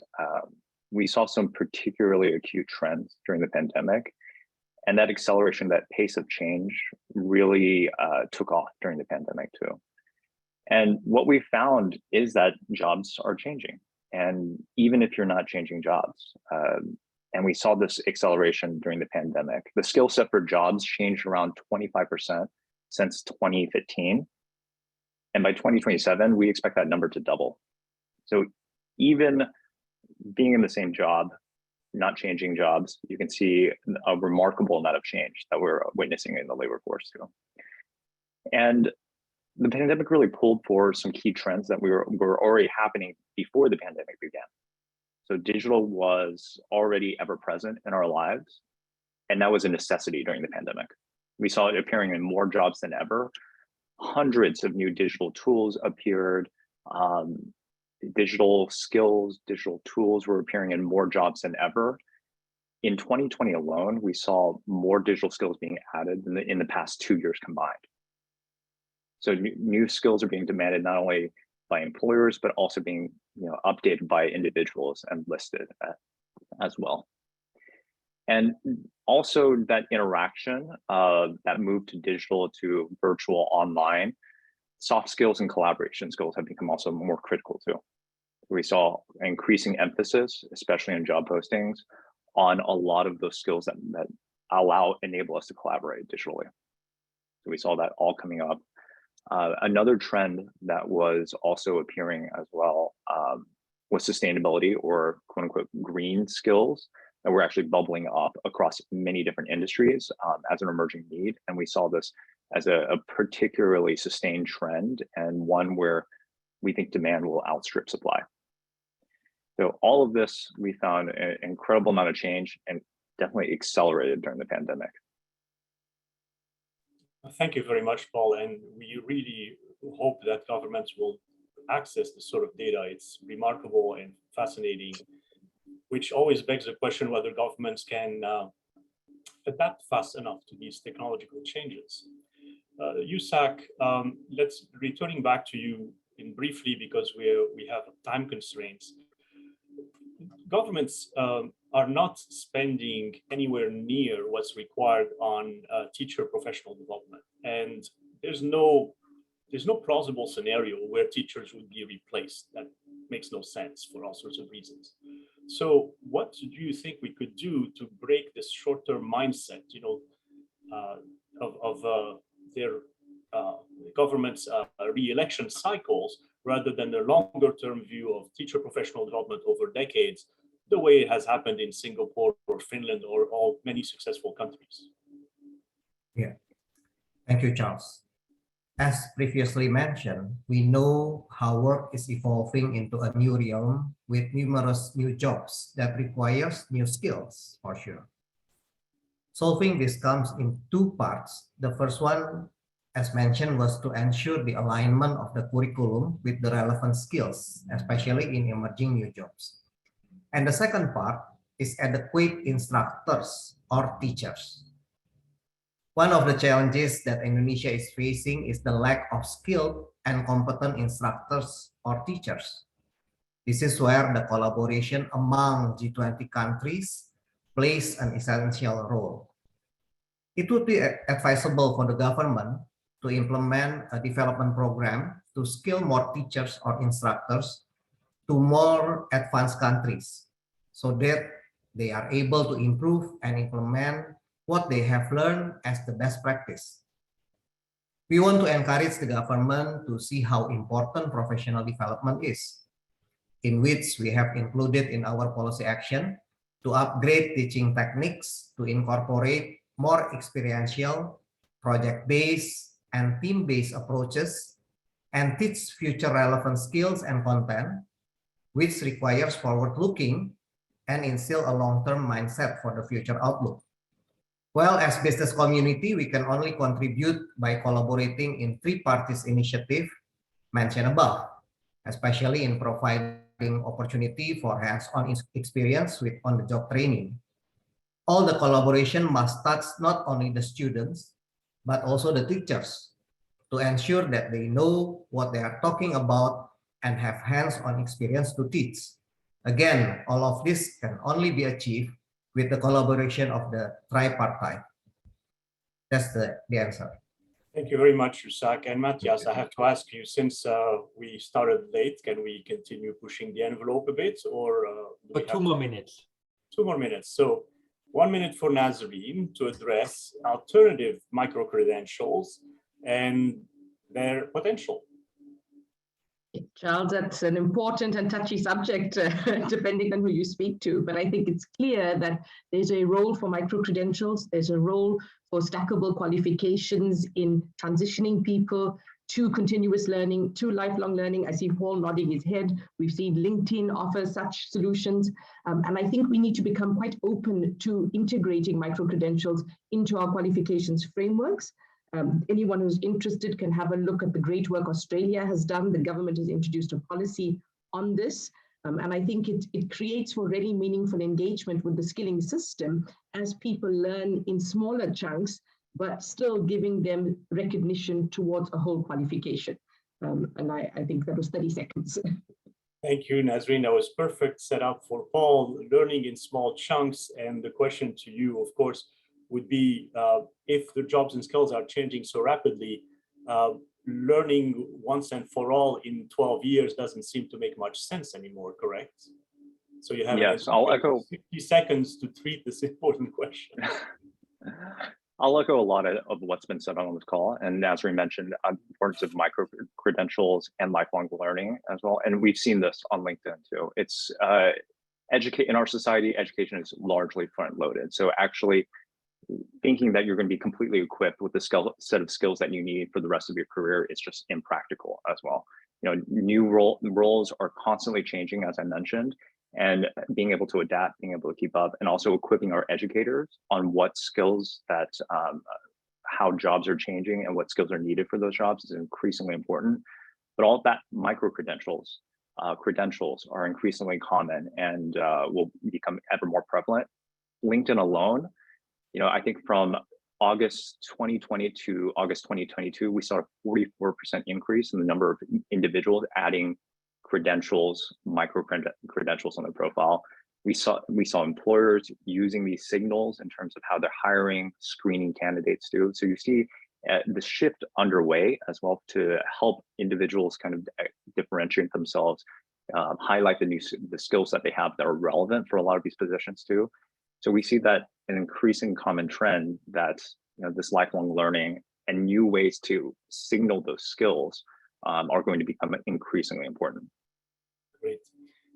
We saw some particularly acute trends during the pandemic, and that acceleration, that pace of change really took off during the pandemic too. And what we found is that jobs are changing. And even if you're not changing jobs, and we saw this acceleration during the pandemic, the skill set for jobs changed around 25% since 2015. And by 2027, we expect that number to double. So even being in the same job, not changing jobs, you can see a remarkable amount of change that we're witnessing in the labor force too. And the pandemic really pulled forward some key trends that were already happening before the pandemic began. So digital was already ever present in our lives, and that was a necessity during the pandemic. We saw it appearing in more jobs than ever. Hundreds of new digital tools appeared. Digital skills, digital tools were appearing in more jobs than ever. In 2020 alone, we saw more digital skills being added in the past 2 years combined. So new skills are being demanded not only by employers, but also being updated by individuals and listed as well. And also that interaction, that move to digital to virtual online, soft skills and collaboration skills have become also more critical too. We saw increasing emphasis, especially in job postings, on a lot of those skills that enable us to collaborate digitally. So we saw that all coming up. Another trend that was also appearing as well was sustainability, or quote unquote green skills, that were actually bubbling up across many different industries as an emerging need. And we saw this as a particularly sustained trend, and one where we think demand will outstrip supply. So all of this, we found an incredible amount of change, and definitely accelerated during the pandemic. Thank you very much, Paul. And we really hope that governments will access this sort of data. It's remarkable and fascinating, which always begs the question whether governments can adapt fast enough to these technological changes. Yusak, returning back to you briefly, because we have time constraints. Governments are not spending anywhere near what's required on teacher professional development, and there's no plausible scenario where teachers would be replaced. That makes no sense for all sorts of reasons. So what do you think we could do to break this short-term mindset, of their government's re-election cycles, rather than their longer-term view of teacher professional development over decades, the way it has happened in Singapore or Finland or many successful countries? Yeah, thank you, Charles. As previously mentioned, we know how work is evolving into a new realm with numerous new jobs that requires new skills, for sure. Solving this comes in two parts. The first one, as mentioned, was to ensure the alignment of the curriculum with the relevant skills, especially in emerging new jobs. And the second part is adequate instructors or teachers. One of the challenges that Indonesia is facing is the lack of skilled and competent instructors or teachers. This is where the collaboration among G20 countries plays an essential role. It would be advisable for the government to implement a development program to skill more teachers or instructors to more advanced countries, so that they are able to improve and implement what they have learned as the best practice. We want to encourage the government to see how important professional development is, in which we have included in our policy action to upgrade teaching techniques to incorporate more experiential, project-based, and team-based approaches, and teach future relevant skills and content, which requires forward-looking and instill a long-term mindset for the future outlook. Well, as business community, we can only contribute by collaborating in three parties initiative mentioned above, especially in providing opportunity for hands-on experience with on-the-job training. All the collaboration must touch not only the students, but also the teachers to ensure that they know what they are talking about and have hands-on experience to teach. Again, all of this can only be achieved with the collaboration of the tripartite. That's the answer. Thank you very much, Yusak. And Matthias, I have to ask you, since we started late, can we continue pushing the envelope a bit, or for 2 more minutes? 2 more minutes. So 1 minute for Nazreen to address alternative micro-credentials and their potential. Charles, that's an important and touchy subject, depending on who you speak to. But I think it's clear that there's a role for micro-credentials. There's a role for stackable qualifications in transitioning people to continuous learning, to lifelong learning. I see Paul nodding his head. We've seen LinkedIn offer such solutions. And I think we need to become quite open to integrating micro-credentials into our qualifications frameworks. Anyone who's interested can have a look at the great work Australia has done. The government has introduced a policy on this. And I think it creates for really meaningful engagement with the skilling system as people learn in smaller chunks, but still giving them recognition towards a whole qualification. And I think that was 30 seconds. Thank you, Nazreen. That was perfect setup for Paul, learning in small chunks. And the question to you, of course, would be if the jobs and skills are changing so rapidly, learning once and for all in 12 years doesn't seem to make much sense anymore, correct? So you have yes, I'll echo 60 seconds to treat this important question. I'll echo a lot of what's been said on this call, and Nazreen mentioned the importance of micro-credentials and lifelong learning as well. And we've seen this on LinkedIn too. It's in our society, education is largely front-loaded. So actually thinking that you're going to be completely equipped with the set of skills that you need for the rest of your career is just impractical as well. You know, new roles are constantly changing, as I mentioned, and being able to adapt, being able to keep up, and also equipping our educators on what skills that, how jobs are changing and what skills are needed for those jobs is increasingly important. But all that micro-credentials, credentials are increasingly common and will become ever more prevalent. LinkedIn alone, you know, I think from August 2020 to August 2022, we saw a 44% increase in the number of individuals adding credentials, micro-credentials on their profile. We saw employers using these signals in terms of how they're hiring, screening candidates too. So you see the shift underway as well to help individuals kind of differentiate themselves, highlight the skills that they have that are relevant for a lot of these positions too. So we see that an increasing common trend that, you know, this lifelong learning and new ways to signal those skills are going to become increasingly important. Great.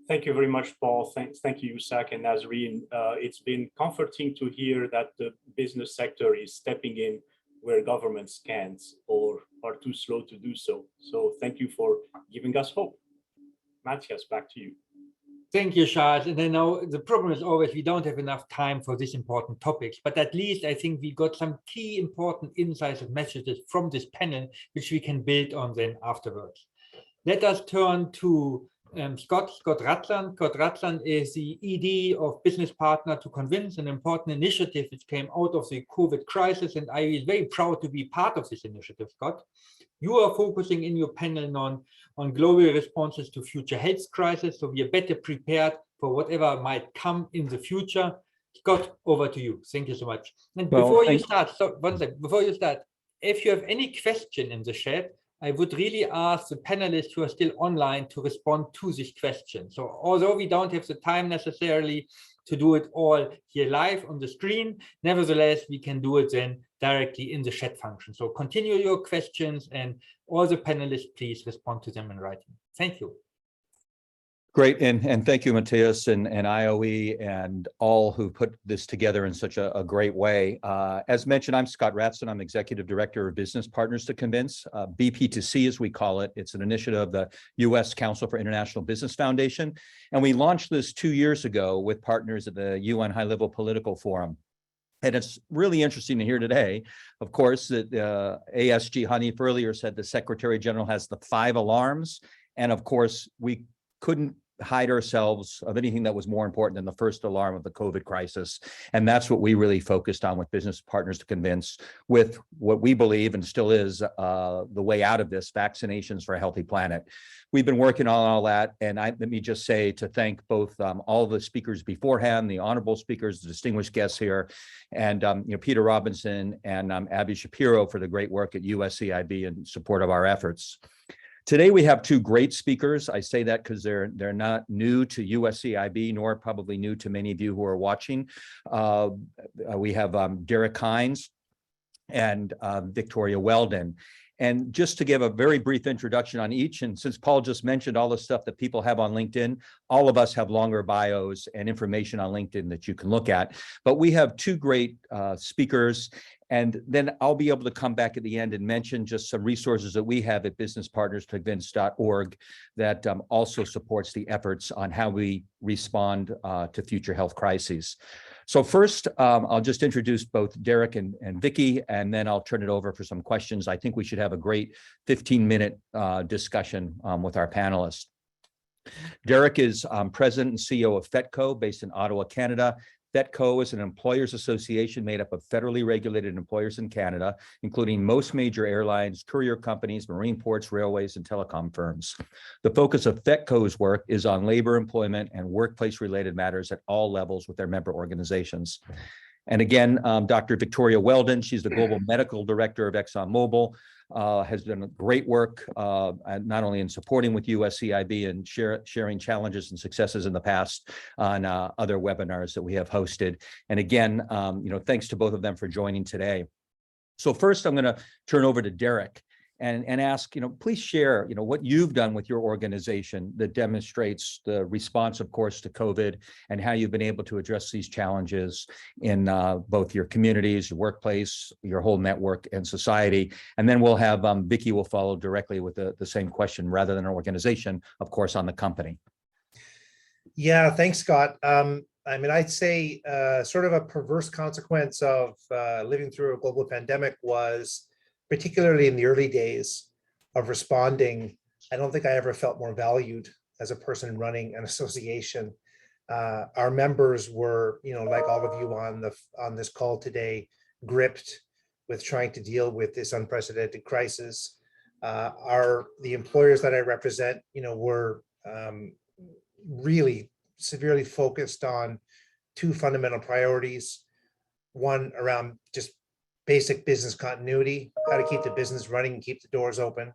Thank you very much, Paul. Thank you, Yusak and Nazreen. It's been comforting to hear that the business sector is stepping in where governments can't or are too slow to do so. So thank you for giving us hope. Matthias, back to you. Thank you, Charles. And then now the problem is always we don't have enough time for these important topics, but at least I think we got some key important insights and messages from this panel, which we can build on then afterwards. Let us turn to Scott Rutland. Scott Rutland is the ED of Business Partner to Convince, an important initiative which came out of the COVID crisis, and I am very proud to be part of this initiative, Scott. You are focusing in your panel on global responses to future health crisis, so we are better prepared for whatever might come in the future. Scott, over to you. Thank you so much. And before you start, if you have any question in the chat, I would really ask the panelists who are still online to respond to this question. So although we don't have the time necessarily to do it all here live on the screen, nevertheless, we can do it then directly in the chat function. So continue your questions and all the panelists, please respond to them in writing. Thank you. Great, and thank you, Matthias and IOE and all who put this together in such a great way. As mentioned, I'm Scott Ratson. I'm Executive Director of Business Partners to Convince, BP2C as we call it. It's an initiative of the U.S. Council for International Business Foundation. And we launched this 2 years ago with partners at the UN High-Level Political Forum. And it's really interesting to hear today, of course, that ASG Hanif earlier said the Secretary General has the 5 alarms. And of course, we couldn't hide ourselves of anything that was more important than the first alarm of the COVID crisis. And that's what we really focused on with Business Partners to Convince, with what we believe and still is the way out of this, vaccinations for a healthy planet. We've been working on all that. And let me just say to thank both all the speakers beforehand, the honorable speakers, the distinguished guests here, and Peter Robinson and Abby Shapiro for the great work at USCIB in support of our efforts. Today, we have 2 great speakers. I say that because they're not new to USCIB, nor probably new to many of you who are watching. We have Derek Hines and Victoria Weldon. And just to give a very brief introduction on each, and since Paul just mentioned all the stuff that people have on LinkedIn, all of us have longer bios and information on LinkedIn that you can look at. But we have 2 great speakers. And then I'll be able to come back at the end and mention just some resources that we have at businesspartnersconvince.org that also supports the efforts on how we respond to future health crises. So first, I'll just introduce both Derek and Vicky, and then I'll turn it over for some questions. I think we should have a great 15-minute discussion with our panelists. Derek is President and CEO of Fetco, based in Ottawa, Canada. Fetco is an employers association made up of federally regulated employers in Canada, including most major airlines, courier companies, marine ports, railways, and telecom firms. The focus of Fetco's work is on labor, employment, and workplace-related matters at all levels with their member organizations. And again, Dr. Victoria Weldon, she's the Global Medical Director of ExxonMobil, has done great work, not only in supporting with USCIB and sharing challenges and successes in the past on other webinars that we have hosted. And again, thanks to both of them for joining today. So first, I'm going to turn over to Derek and ask, please share, what you've done with your organization that demonstrates the response, of course, to COVID and how you've been able to address these challenges in both your communities, your workplace, your whole network and society. And then we'll have Vicky will follow directly with the same question rather than an organization, of course, on the company. Yeah, thanks, Scott. I'd say sort of a perverse consequence of living through a global pandemic was, particularly in the early days of responding, I don't think I ever felt more valued as a person running an association. Our members were, like all of you on this call today, gripped with trying to deal with this unprecedented crisis. The employers that I represent, were really severely focused on 2 fundamental priorities. One around just basic business continuity, how to keep the business running and keep the doors open.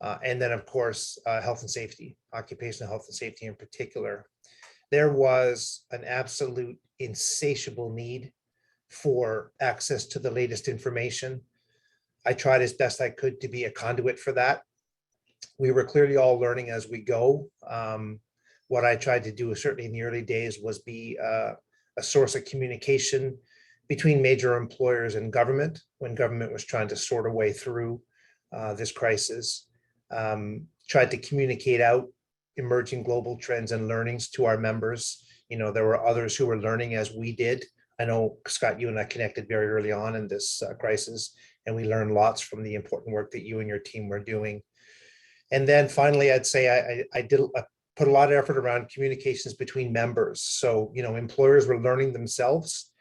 And then, of course, health and safety, occupational health and safety in particular. There was an absolute insatiable need for access to the latest information. I tried as best I could to be a conduit for that. We were clearly all learning as we go. What I tried to do, certainly in the early days, was be a source of communication between major employers and government when government was trying to sort a way through this crisis. Tried to communicate out emerging global trends and learnings to our members. There were others who were learning as we did. I know, Scott, you and I connected very early on in this crisis, and we learned lots from the important work that you and your team were doing. And then finally, I'd say I put a lot of effort around communications between members. So, employers were learning themselves.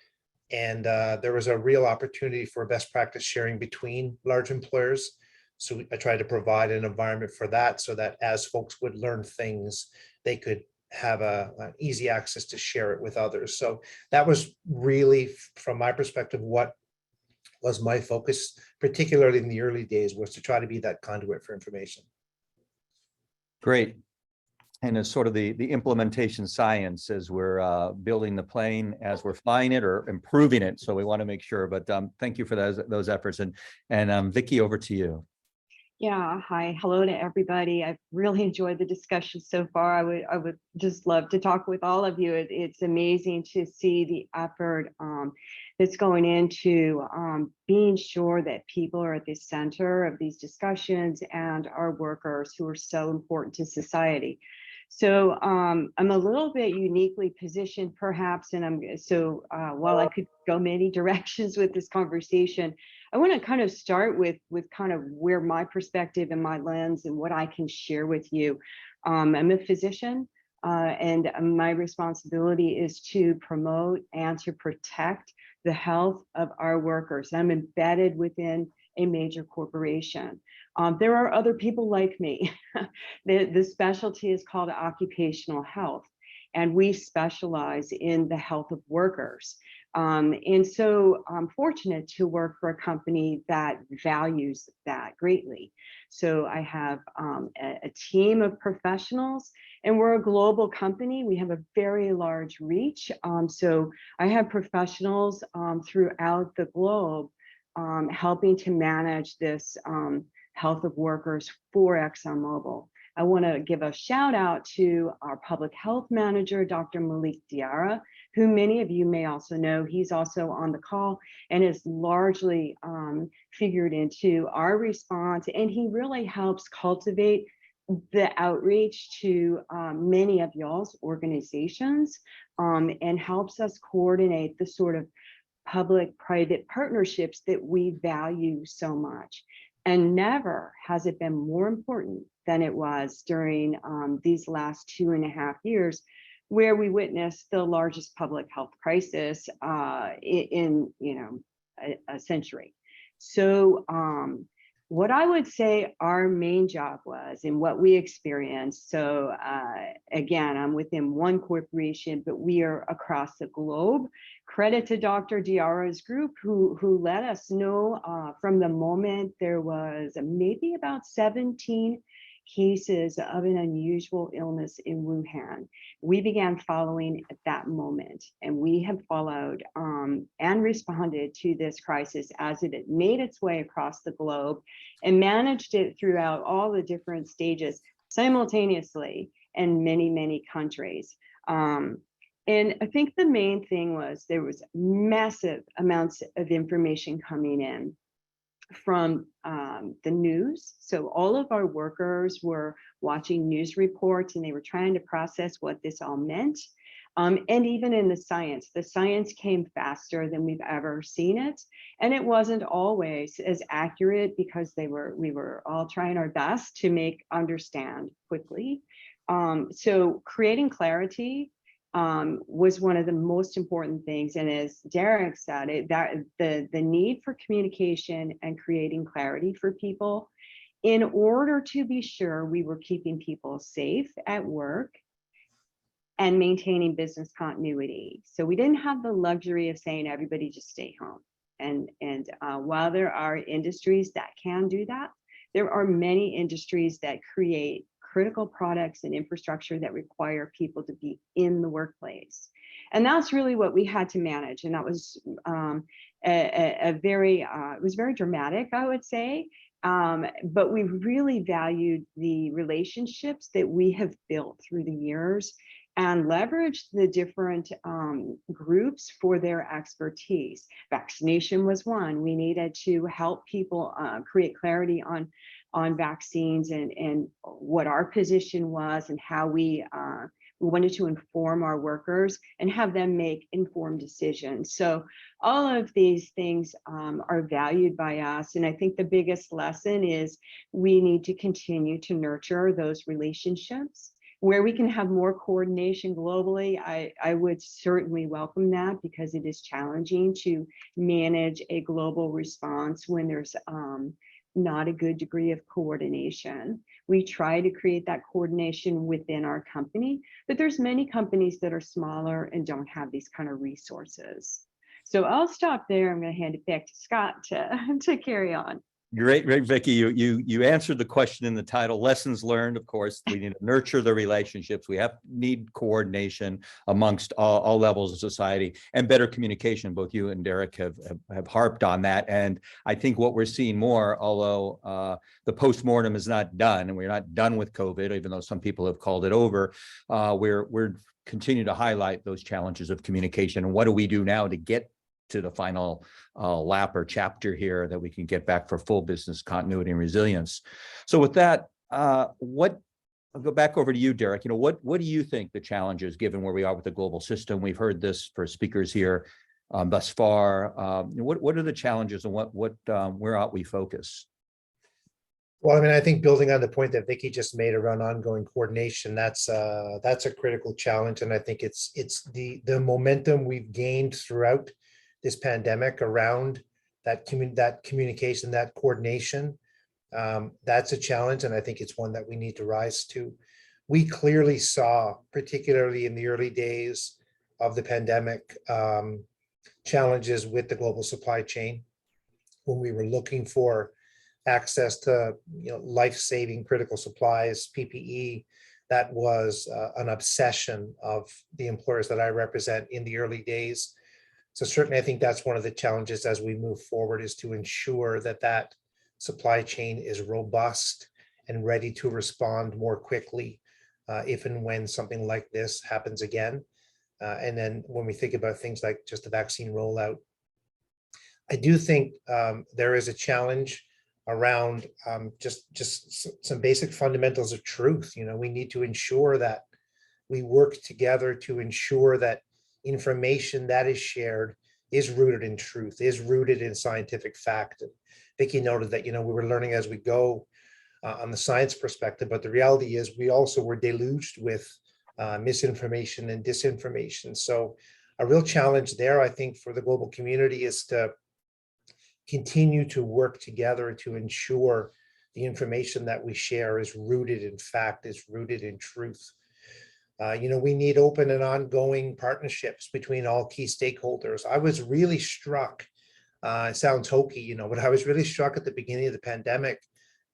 And there was a real opportunity for best practice sharing between large employers. So I tried to provide an environment for that so that as folks would learn things, they could have an easy access to share it with others. So that was really, from my perspective, what was my focus, particularly in the early days, was to try to be that conduit for information. Great. And as sort of the implementation science as we're building the plane, as we're flying it or improving it. So we want to make sure, but thank you for those efforts. And Vicky, over to you. Yeah, hi, hello to everybody. I've really enjoyed the discussion so far. I would just love to talk with all of you. It's amazing to see the effort that's going into being sure that people are at the center of these discussions and our workers who are so important to society. So I'm a little bit uniquely positioned perhaps, and while I could go many directions with this conversation, I want to kind of start with kind of where my perspective and my lens and what I can share with you. I'm a physician, and my responsibility is to promote and to protect the health of our workers. I'm embedded within a major corporation. There are other people like me. The specialty is called occupational health, and we specialize in the health of workers. And so I'm fortunate to work for a company that values that greatly. So I have a team of professionals, and we're a global company. We have a very large reach. So I have professionals throughout the globe helping to manage this health of workers for ExxonMobil. I want to give a shout out to our public health manager, Dr. Malik Diarra, who many of you may also know. He's also on the call and is largely figured into our response. And he really helps cultivate the outreach to many of y'all's organizations and helps us coordinate the sort of public-private partnerships that we value so much. And never has it been more important than it was during these last 2.5 years, where we witnessed the largest public health crisis in a century. So what I would say our main job was and what we experienced, so again, I'm within one corporation, but we are across the globe. Credit to Dr. Diarra's group who let us know from the moment there was maybe about 17 cases of an unusual illness in Wuhan. We began following at that moment, and we have followed and responded to this crisis as it made its way across the globe and managed it throughout all the different stages simultaneously in many, many countries. And I think the main thing was there was massive amounts of information coming in from the news. So all of our workers were watching news reports and they were trying to process what this all meant. And even in the science came faster than we've ever seen it. And it wasn't always as accurate because we were all trying our best to understand quickly. So creating clarity was one of the most important things. And as Derek said, the need for communication and creating clarity for people in order to be sure we were keeping people safe at work and maintaining business continuity. So we didn't have the luxury of saying everybody just stay home. And while there are industries that can do that, there are many industries that create critical products and infrastructure that require people to be in the workplace. And that's really what we had to manage. And that was it was very dramatic, I would say. But we really valued the relationships that we have built through the years and leveraged the different groups for their expertise. Vaccination was one. We needed to help people create clarity on vaccines and what our position was and how we wanted to inform our workers and have them make informed decisions. So all of these things are valued by us. And I think the biggest lesson is we need to continue to nurture those relationships. Where we can have more coordination globally, I would certainly welcome that because it is challenging to manage a global response when there's not a good degree of coordination. We try to create that coordination within our company, but there's many companies that are smaller and don't have these kind of resources. So I'll stop there. I'm going to hand it back to Scott to carry on. Great, Vicky. You answered the question in the title. Lessons learned, of course. We need to nurture the relationships. We need coordination amongst all levels of society and better communication. Both you and Derek have harped on that. And I think what we're seeing more, although the postmortem is not done, and we're not done with COVID, even though some people have called it over, we're continue to highlight those challenges of communication. And what do we do now to get to the final lap or chapter here that we can get back for full business continuity and resilience. So with that, I'll go back over to you, Derek. What do you think the challenges, given where we are with the global system? We've heard this for speakers here thus far. What are the challenges, and where ought we focus? Well, I mean, I think building on the point that Vicky just made around ongoing coordination, that's a critical challenge, and I think it's the momentum we've gained throughout this pandemic around that communication, that coordination. That's a challenge, and I think it's one that we need to rise to. We clearly saw, particularly in the early days of the pandemic, challenges with the global supply chain when we were looking for access to life-saving critical supplies, PPE. That was an obsession of the employers that I represent in the early days. So certainly I think that's one of the challenges as we move forward, is to ensure that that supply chain is robust and ready to respond more quickly if and when something like this happens again. And then when we think about things like just the vaccine rollout, I do think there is a challenge around just some basic fundamentals of truth. We need to ensure that we work together to ensure that information that is shared is rooted in truth, is rooted in scientific fact. And Vicky noted that, we were learning as we go on the science perspective, but the reality is we also were deluged with misinformation and disinformation. So a real challenge there, I think, for the global community is to continue to work together to ensure the information that we share is rooted in fact, is rooted in truth. We need open and ongoing partnerships between all key stakeholders. I was really struck, it sounds hokey, but I was really struck at the beginning of the pandemic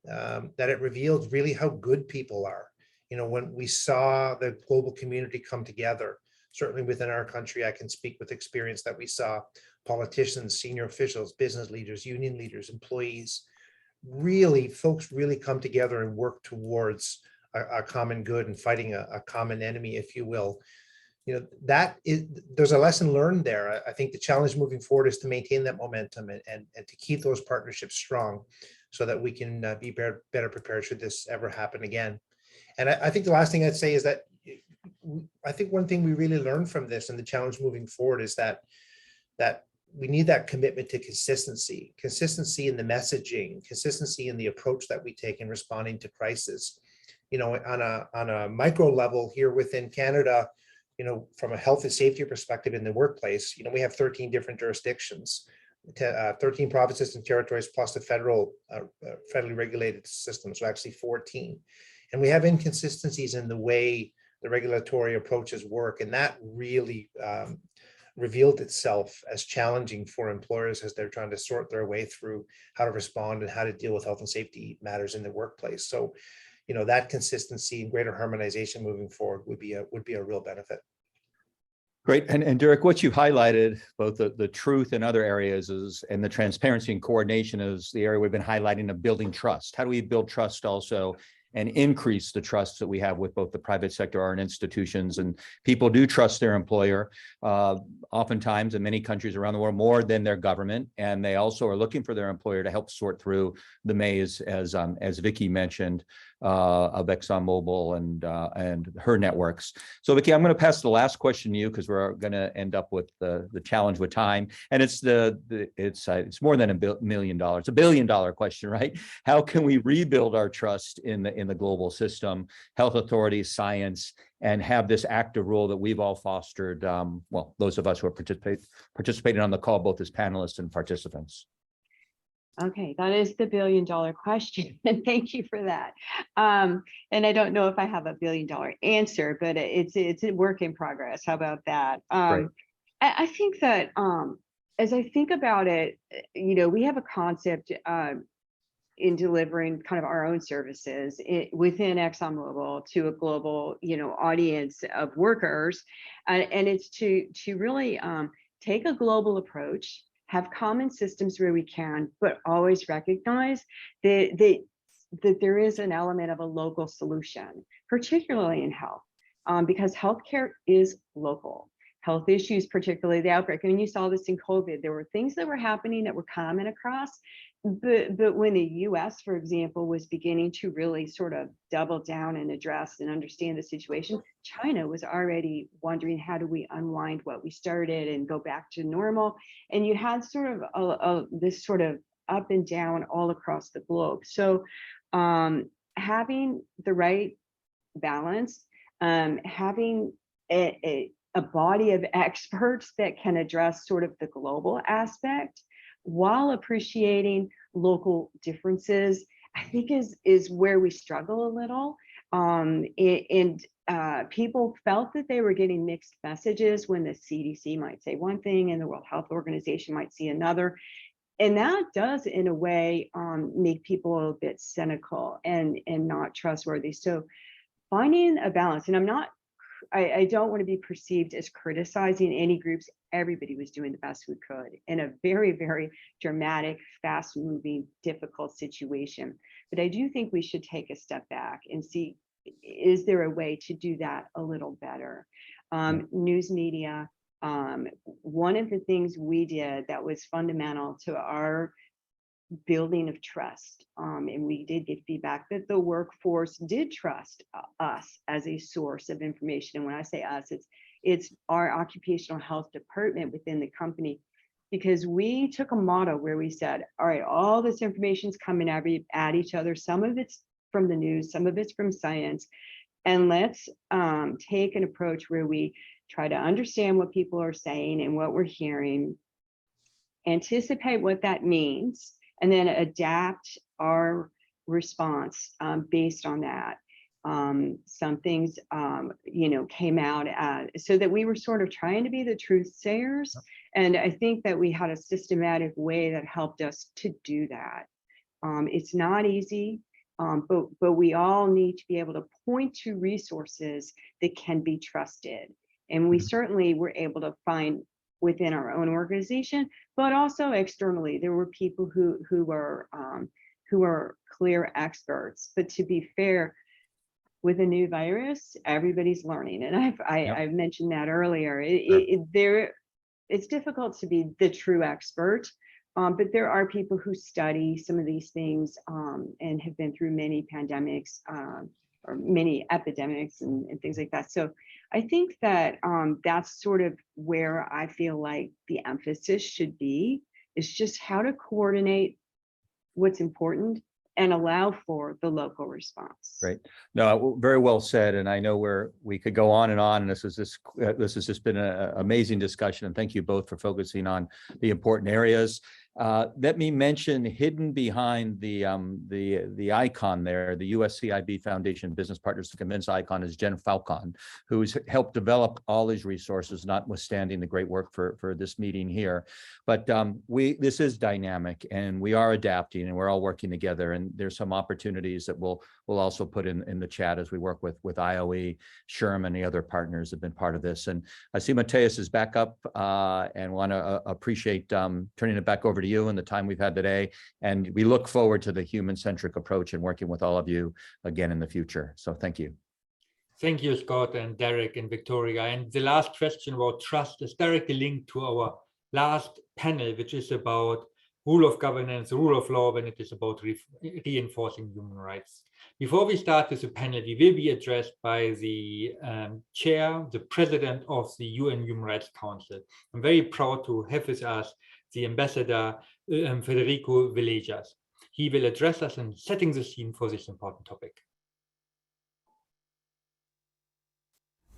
that it revealed really how good people are. When we saw the global community come together, certainly within our country, I can speak with experience that we saw politicians, senior officials, business leaders, union leaders, employees, folks really come together and work towards a common good and fighting a common enemy, if you will. There's a lesson learned there. I think the challenge moving forward is to maintain that momentum and to keep those partnerships strong so that we can be better prepared should this ever happen again. And I think the last thing I'd say is that I think one thing we really learned from this and the challenge moving forward is that we need that commitment to consistency in the messaging, consistency in the approach that we take in responding to crisis. On a micro level here within Canada, from a health and safety perspective in the workplace, we have 13 different jurisdictions, 13 provinces and territories, plus the federally regulated system, so actually 14. And we have inconsistencies in the way the regulatory approaches work, and that really revealed itself as challenging for employers as they're trying to sort their way through how to respond and how to deal with health and safety matters in the workplace. So that consistency and greater harmonization moving forward would be a real benefit. Great. And Derek, what you highlighted, both the truth in other areas and the transparency and coordination is the area we've been highlighting of building trust. How do we build trust also and increase the trust that we have with both the private sector and institutions? And people do trust their employer, oftentimes in many countries around the world, more than their government. And they also are looking for their employer to help sort through the maze, as Vicky mentioned, of ExxonMobil and her networks. So Vicky, I'm going to pass the last question to you because we're going to end up with the challenge with time. And it's more than $1 million. It's $1 billion question, right? How can we rebuild our trust in the global system, health authorities, science, and have this active role that we've all fostered? Well, those of us who are participating on the call, both as panelists and participants. Okay, that is the $1 billion question, and thank you for that. And I don't know if I have a $1 billion answer, but it's a work in progress. How about that? I think that as I think about it, we have a concept in delivering kind of our own services within ExxonMobil to a global, audience of workers. And it's to really take a global approach, have common systems where we can, but always recognize that there is an element of a local solution, particularly in health, because healthcare is local. Health issues, particularly the outbreak. I mean, you saw this in COVID. There were things that were happening that were common across, but when the US, for example, was beginning to really sort of double down and address and understand the situation, China was already wondering, how do we unwind what we started and go back to normal? And you had sort of this sort of up and down all across the globe. So having the right balance, having a body of experts that can address sort of the global aspect while appreciating local differences, I think is where we struggle a little. People felt that they were getting mixed messages when the CDC might say one thing and the World Health Organization might see another. And that does, in a way, make people a little bit cynical and not trustworthy. So finding a balance, and I don't want to be perceived as criticizing any groups. Everybody was doing the best we could in a very, very dramatic, fast-moving, difficult situation. But I do think we should take a step back and see, is there a way to do that a little better? News media, one of the things we did that was fundamental to our building of trust, and we did get feedback that the workforce did trust us as a source of information. And when I say us, it's our occupational health department within the company, because we took a motto where we said, all right, all this information's coming at each other. Some of it's from the news, some of it's from science, and let's take an approach where we try to understand what people are saying and what we're hearing, anticipate what that means, and then adapt our response based on that. Some things, came out so that we were sort of trying to be the truth sayers. And I think that we had a systematic way that helped us to do that. It's not easy, but we all need to be able to point to resources that can be trusted. And we certainly were able to find within our own organization, but also externally, there were people who were clear experts. But to be fair, with a new virus, everybody's learning, and I've mentioned that earlier. It's difficult to be the true expert, but there are people who study some of these things and have been through many pandemics or many epidemics and things like that. So I think that that's sort of where I feel like the emphasis should be, is just how to coordinate what's important and allow for the local response. Great. No, very well said. And I know we could go on, and this has just been an amazing discussion. And thank you both for focusing on the important areas. Let me mention, hidden behind the icon there, the USCIB Foundation Business Partners to Convince icon, is Jen Falcon, who's helped develop all these resources, notwithstanding the great work for this meeting here. But this is dynamic, and we are adapting, and we're all working together. And there's some opportunities that we'll also put in the chat as we work with IOE, SHRM, and the other partners have been part of this. And I see Matthias is back up, and want to appreciate turning it back over to you and the time we've had today. And we look forward to the human-centric approach and working with all of you again in the future. So thank you. Thank you, Scott and Derek and Victoria. And the last question about trust is directly linked to our last panel, which is about rule of governance, rule of law, when it is about reinforcing human rights. Before we start with the panel, we will be addressed by the chair, the president of the UN Human Rights Council. I'm very proud to have with us the ambassador, Federico Villegas. He will address us in setting the scene for this important topic.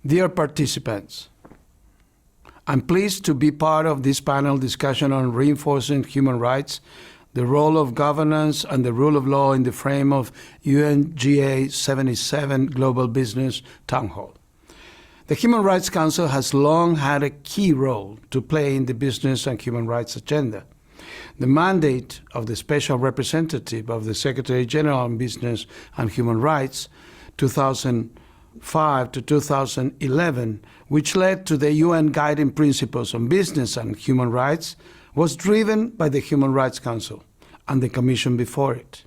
Dear participants, I'm pleased to be part of this panel discussion on reinforcing human rights, the role of governance and the rule of law in the frame of UNGA77 Global Business Town Hall. The Human Rights Council has long had a key role to play in the business and human rights agenda. The mandate of the Special Representative of the Secretary General on Business and Human Rights, 2005 to 2011, which led to the UN Guiding Principles on Business and Human Rights, was driven by the Human Rights Council and the Commission before it.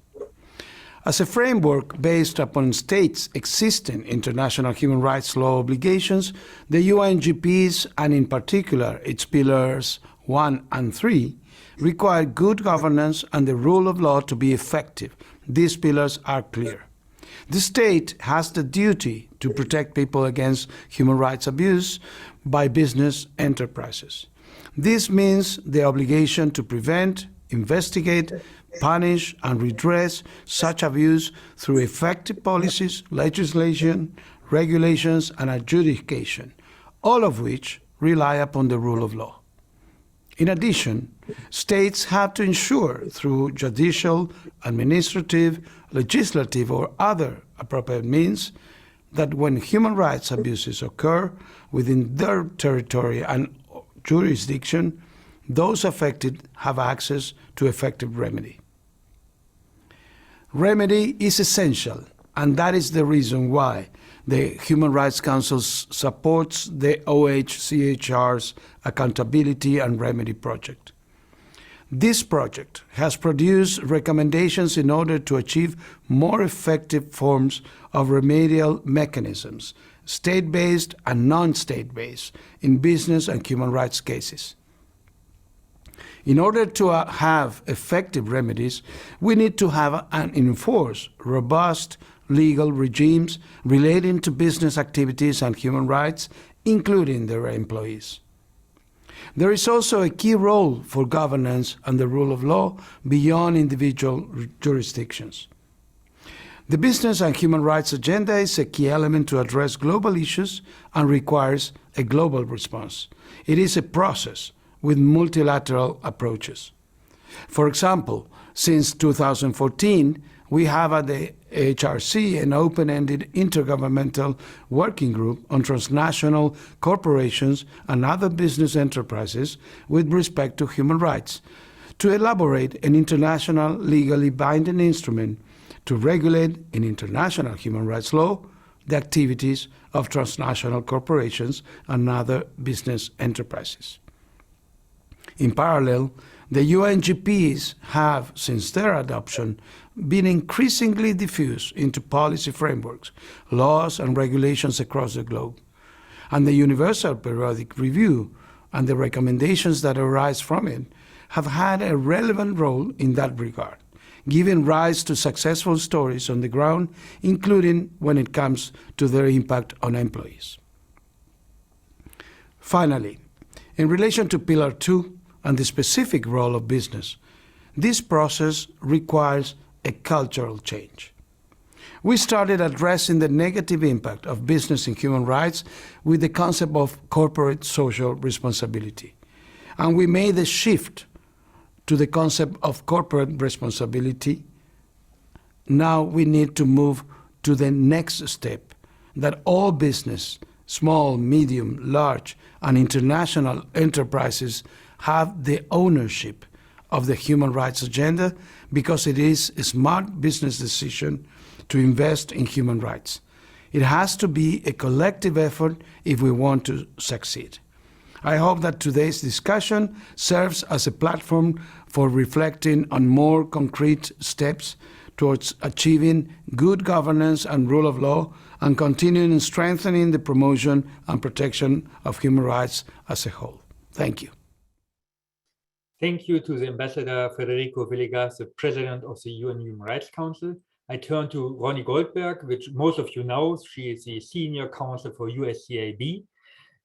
As a framework based upon states' existing international human rights law obligations, the UNGPs, and in particular its pillars 1 and 3, require good governance and the rule of law to be effective. These pillars are clear. The state has the duty to protect people against human rights abuse by business enterprises. This means the obligation to prevent, investigate, punish, and redress such abuse through effective policies, legislation, regulations, and adjudication, all of which rely upon the rule of law. In addition, states have to ensure through judicial, administrative, legislative, or other appropriate means that when human rights abuses occur within their territory and jurisdiction, those affected have access to effective remedy. Remedy is essential, and that is the reason why the Human Rights Council supports the OHCHR's Accountability and Remedy Project. This project has produced recommendations in order to achieve more effective forms of remedial mechanisms, state-based and non-state-based, in business and human rights cases. In order to have effective remedies, we need to have and enforce robust legal regimes relating to business activities and human rights, including their employees. There is also a key role for governance and the rule of law beyond individual jurisdictions. The business and human rights agenda is a key element to address global issues and requires a global response. It is a process with multilateral approaches. For example, since 2014, we have at the HRC an open-ended intergovernmental working group on transnational corporations and other business enterprises with respect to human rights to elaborate an international legally binding instrument to regulate in international human rights law the activities of transnational corporations and other business enterprises. In parallel, the UNGPs have, since their adoption, been increasingly diffused into policy frameworks, laws, and regulations across the globe. And the Universal Periodic Review and the recommendations that arise from it have had a relevant role in that regard, giving rise to successful stories on the ground, including when it comes to their impact on employees. Finally, in relation to Pillar 2, and the specific role of business, this process requires a cultural change. We started addressing the negative impact of business in human rights with the concept of corporate social responsibility. And we made a shift to the concept of corporate responsibility. Now we need to move to the next step, that all business, small, medium, large, and international enterprises have the ownership of the human rights agenda because it is a smart business decision to invest in human rights. It has to be a collective effort if we want to succeed. I hope that today's discussion serves as a platform for reflecting on more concrete steps towards achieving good governance and rule of law and continuing strengthening the promotion and protection of human rights as a whole. Thank you. Thank you to the Ambassador Federico Villegas, the President of the UN Human Rights Council. I turn to Ronnie Goldberg, which most of you know. She is the Senior Counsel for USCIB.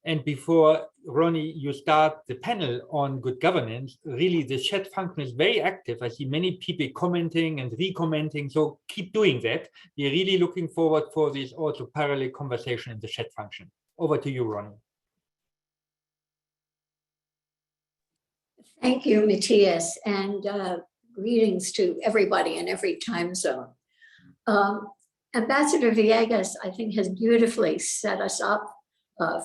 And before, Ronnie, you start the panel on good governance, really the chat function is very active. I see many people commenting and re-commenting, so keep doing that. We're really looking forward for this also parallel conversation in the chat function. Over to you, Ronnie. Thank you, Matthias, and greetings to everybody in every time zone. Ambassador Villegas, I think, has beautifully set us up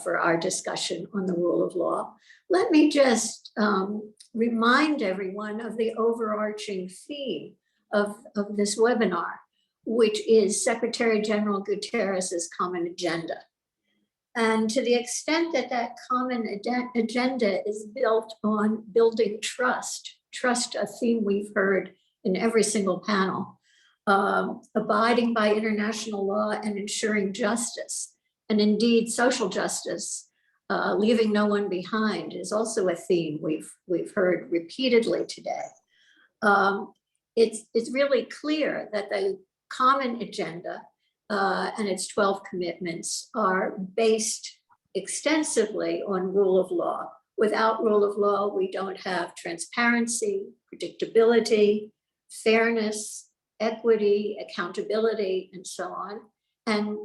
for our discussion on the rule of law. Let me just remind everyone of the overarching theme of this webinar, which is Secretary General Guterres's common agenda. And to the extent that that common agenda is built on building trust, a theme we've heard in every single panel, abiding by international law and ensuring justice, and indeed social justice, leaving no one behind is also a theme we've heard repeatedly today. It's really clear that the common agenda and its 12 commitments are based extensively on rule of law. Without rule of law, we don't have transparency, predictability, fairness, equity, accountability, and so on. And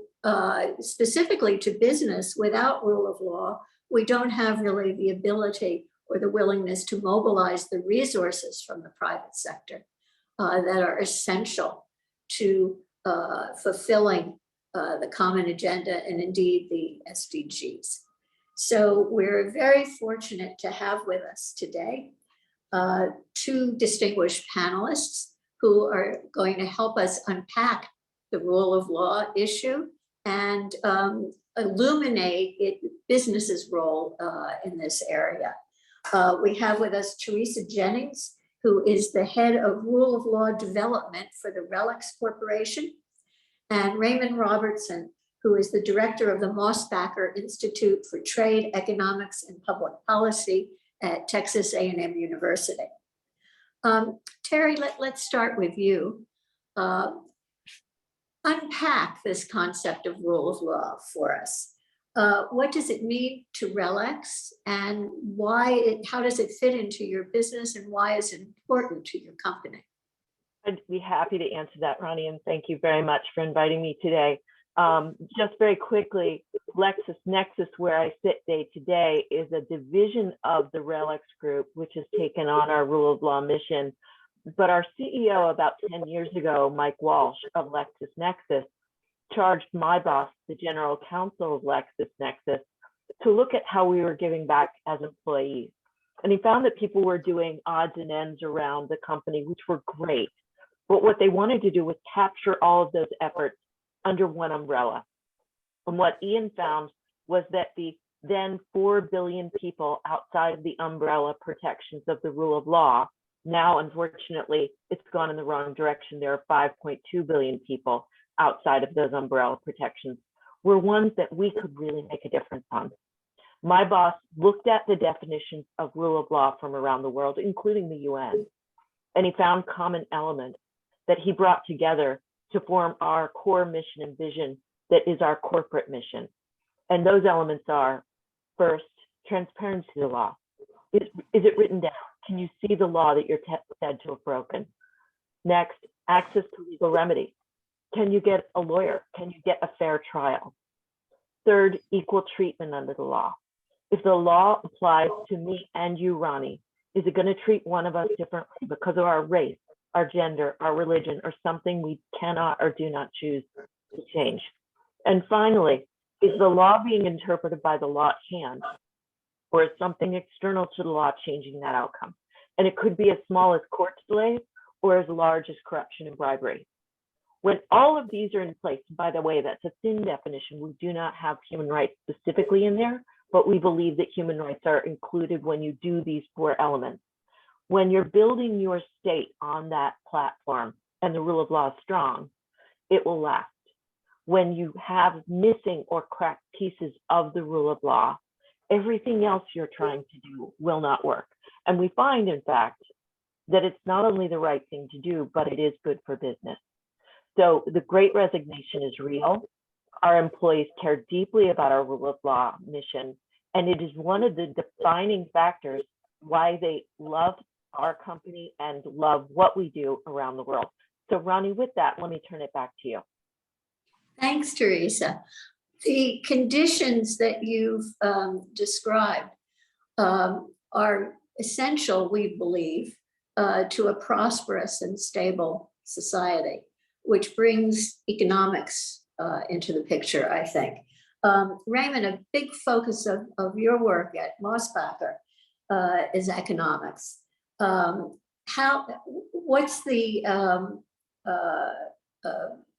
specifically to business, without rule of law, we don't have really the ability or the willingness to mobilize the resources from the private sector that are essential to fulfilling the common agenda and indeed the SDGs. So we're very fortunate to have with us today two distinguished panelists who are going to help us unpack the rule of law issue and illuminate business's role in this area. We have with us Teresa Jennings, who is the head of rule of law development for the RELX Corporation, and Raymond Robertson, who is the director of the Mosbacher Institute for Trade, Economics, and Public Policy at Texas A&M University. Terry, let's start with you. Unpack this concept of rule of law for us. What does it mean to RELX, and how does it fit into your business, and why is it important to your company? I'd be happy to answer that, Ronnie, and thank you very much for inviting me today. Just very quickly, LexisNexis, where I sit day to day, is a division of the RELX group, which has taken on our rule of law mission. But our CEO about 10 years ago, Mike Walsh of LexisNexis, charged my boss, the general counsel of LexisNexis, to look at how we were giving back as employees. And he found that people were doing odds and ends around the company, which were great. But what they wanted to do was capture all of those efforts under one umbrella. And what Ian found was that the then 4 billion people outside of the umbrella protections of the rule of law, now, unfortunately, it's gone in the wrong direction. There are 5.2 billion people outside of those umbrella protections, were ones that we could really make a difference on. My boss looked at the definitions of rule of law from around the world, including the UN, and he found common elements that he brought together to form our core mission and vision that is our corporate mission. And those elements are, first, transparency of the law. Is it written down? Can you see the law that you're said to have broken? Next, access to legal remedy. Can you get a lawyer? Can you get a fair trial? Third, equal treatment under the law. If the law applies to me and you, Ronnie, is it going to treat one of us differently because of our race, our gender, our religion, or something we cannot or do not choose to change? And finally, is the law being interpreted by the law at hand, or is something external to the law changing that outcome? And it could be as small as court delays or as large as corruption and bribery. When all of these are in place, by the way, that's a thin definition. We do not have human rights specifically in there, but we believe that human rights are included when you do these 4 elements. When you're building your state on that platform and the rule of law is strong, it will last. When you have missing or cracked pieces of the rule of law, everything else you're trying to do will not work. And we find, in fact, that it's not only the right thing to do, but it is good for business. So the Great Resignation is real. Our employees care deeply about our rule of law mission, and it is one of the defining factors why they love our company and love what we do around the world. So Ronnie, with that, let me turn it back to you. Thanks, Teresa. The conditions that you've described are essential, we believe, to a prosperous and stable society, which brings economics into the picture, I think. Raymond, a big focus of your work at Mosbacher is economics. What's the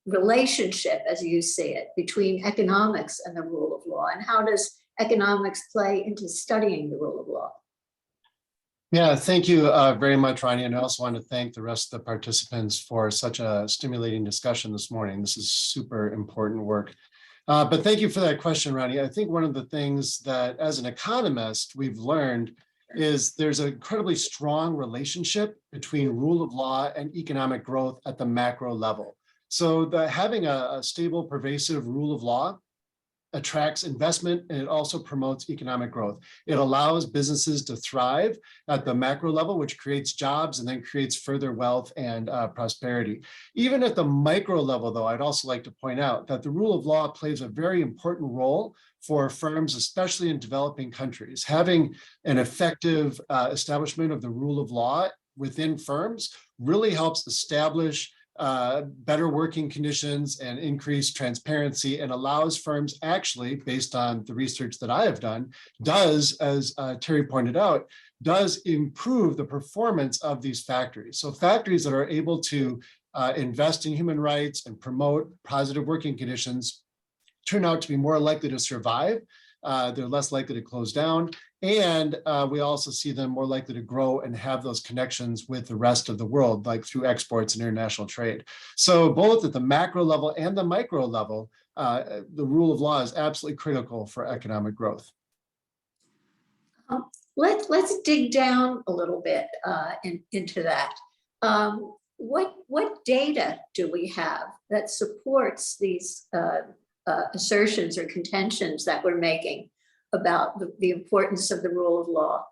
relationship, as you see it, between economics and the rule of law, and how does economics play into studying the rule of law? Yeah, thank you very much, Ronnie. And I also want to thank the rest of the participants for such a stimulating discussion this morning. This is super important work. But thank you for that question, Ronnie. I think one of the things that as an economist we've learned is there's an incredibly strong relationship between rule of law and economic growth at the macro level. So having a stable, pervasive rule of law attracts investment, and it also promotes economic growth. It allows businesses to thrive at the macro level, which creates jobs and then creates further wealth and prosperity. Even at the micro level, though, I'd also like to point out that the rule of law plays a very important role for firms, especially in developing countries. Having an effective establishment of the rule of law within firms really helps establish better working conditions and increased transparency, and allows firms actually, based on the research that I have done, does, as Terry pointed out, does improve the performance of these factories. So factories that are able to invest in human rights and promote positive working conditions turn out to be more likely to survive. They're less likely to close down. And we also see them more likely to grow and have those connections with the rest of the world, like through exports and international trade. So both at the macro level and the micro level, the rule of law is absolutely critical for economic growth. Let's dig down a little bit into that. What data do we have that supports these assertions or contentions that we're making about the importance of the rule of law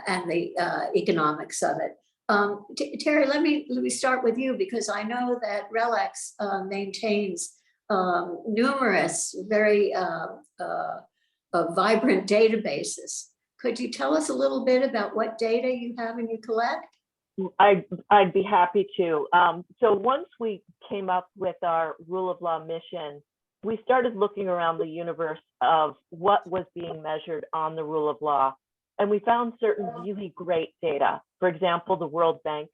and the economics of it? Terry, let me start with you, because I know that RELX maintains numerous very vibrant databases. Could you tell us a little bit about what data you have and you collect? I'd be happy to. So once we came up with our rule of law mission, we started looking around the universe of what was being measured on the rule of law. And we found certain really great data. For example, the World Bank,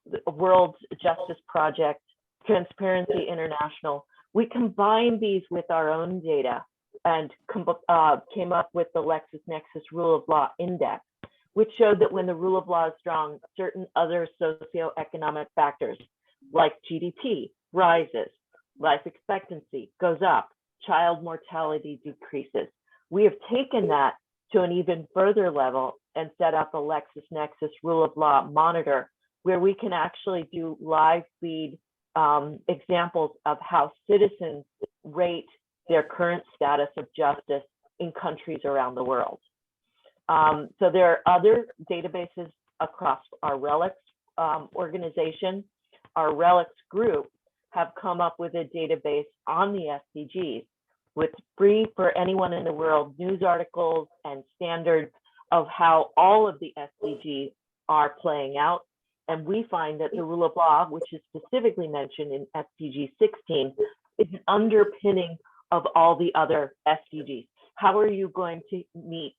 the World Justice Project, Transparency International. We combined these with our own data and came up with the LexisNexis Rule of Law Index, which showed that when the rule of law is strong, certain other socioeconomic factors like GDP rises, life expectancy goes up, child mortality decreases. We have taken that to an even further level and set up a LexisNexis Rule of Law Monitor, where we can actually do live feed examples of how citizens rate their current status of justice in countries around the world. So there are other databases across our RELX organization. Our RELX group have come up with a database on the SDGs with free for anyone in the world news articles and standards of how all of the SDGs are playing out. And we find that the rule of law, which is specifically mentioned in SDG 16, is an underpinning of all the other SDGs. How are you going to meet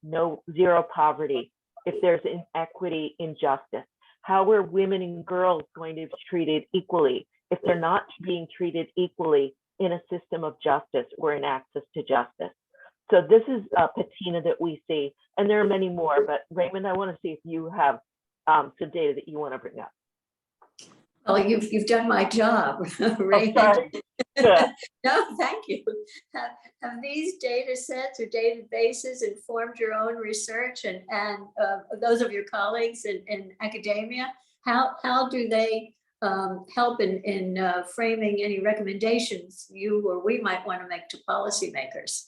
zero poverty if there's inequity in justice? How are women and girls going to be treated equally if they're not being treated equally in a system of justice or in access to justice? So this is a patina that we see, and there are many more, but Raymond, I want to see if you have some data that you want to bring up. Well, you've done my job, Raymond. Oh, No, thank you. Have these data sets or databases informed your own research and those of your colleagues in academia? How do they help in framing any recommendations you or we might want to make to policymakers?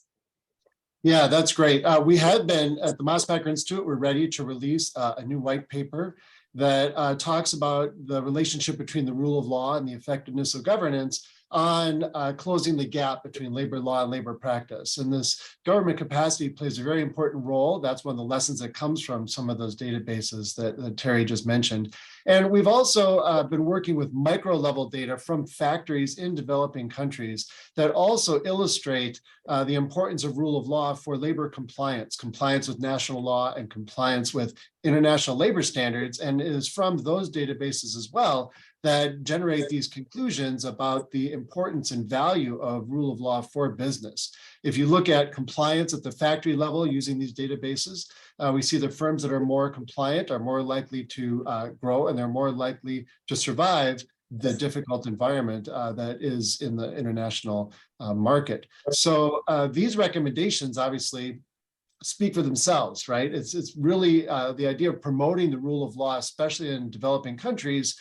Yeah, that's great. We had been at the Mosbacher Institute, we're ready to release a new white paper that talks about the relationship between the rule of law and the effectiveness of governance. on closing the gap between labor law and labor practice. And this government capacity plays a very important role. That's one of the lessons that comes from some of those databases that Terry just mentioned. And we've also been working with micro level data from factories in developing countries that also illustrate the importance of rule of law for labor compliance, compliance with national law and compliance with international labor standards. And it is from those databases as well that generate these conclusions about the importance and value of rule of law for business. If you look at compliance at the factory level using these databases, we see that firms that are more compliant are more likely to grow, and they're more likely to survive the difficult environment that is in the international market. So these recommendations obviously speak for themselves, right? It's really the idea of promoting the rule of law, especially in developing countries,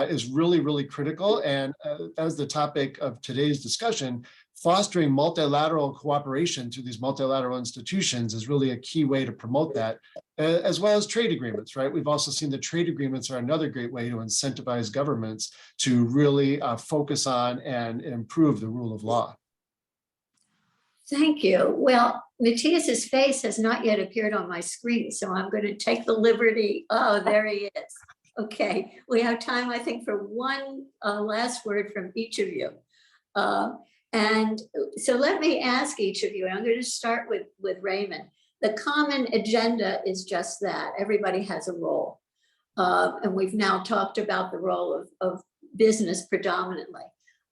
is really, really critical. And as the topic of today's discussion, fostering multilateral cooperation through these multilateral institutions is really a key way to promote that, as well as trade agreements, right? We've also seen that trade agreements are another great way to incentivize governments to really focus on and improve the rule of law. Thank you. Well, Matthias's face has not yet appeared on my screen, so I'm going to take the liberty. Oh, there he is. Okay, we have time, I think, for one last word from each of you. And so let me ask each of you, and I'm going to start with Raymond. The common agenda is just that. Everybody has a role. And we've now talked about the role of business predominantly.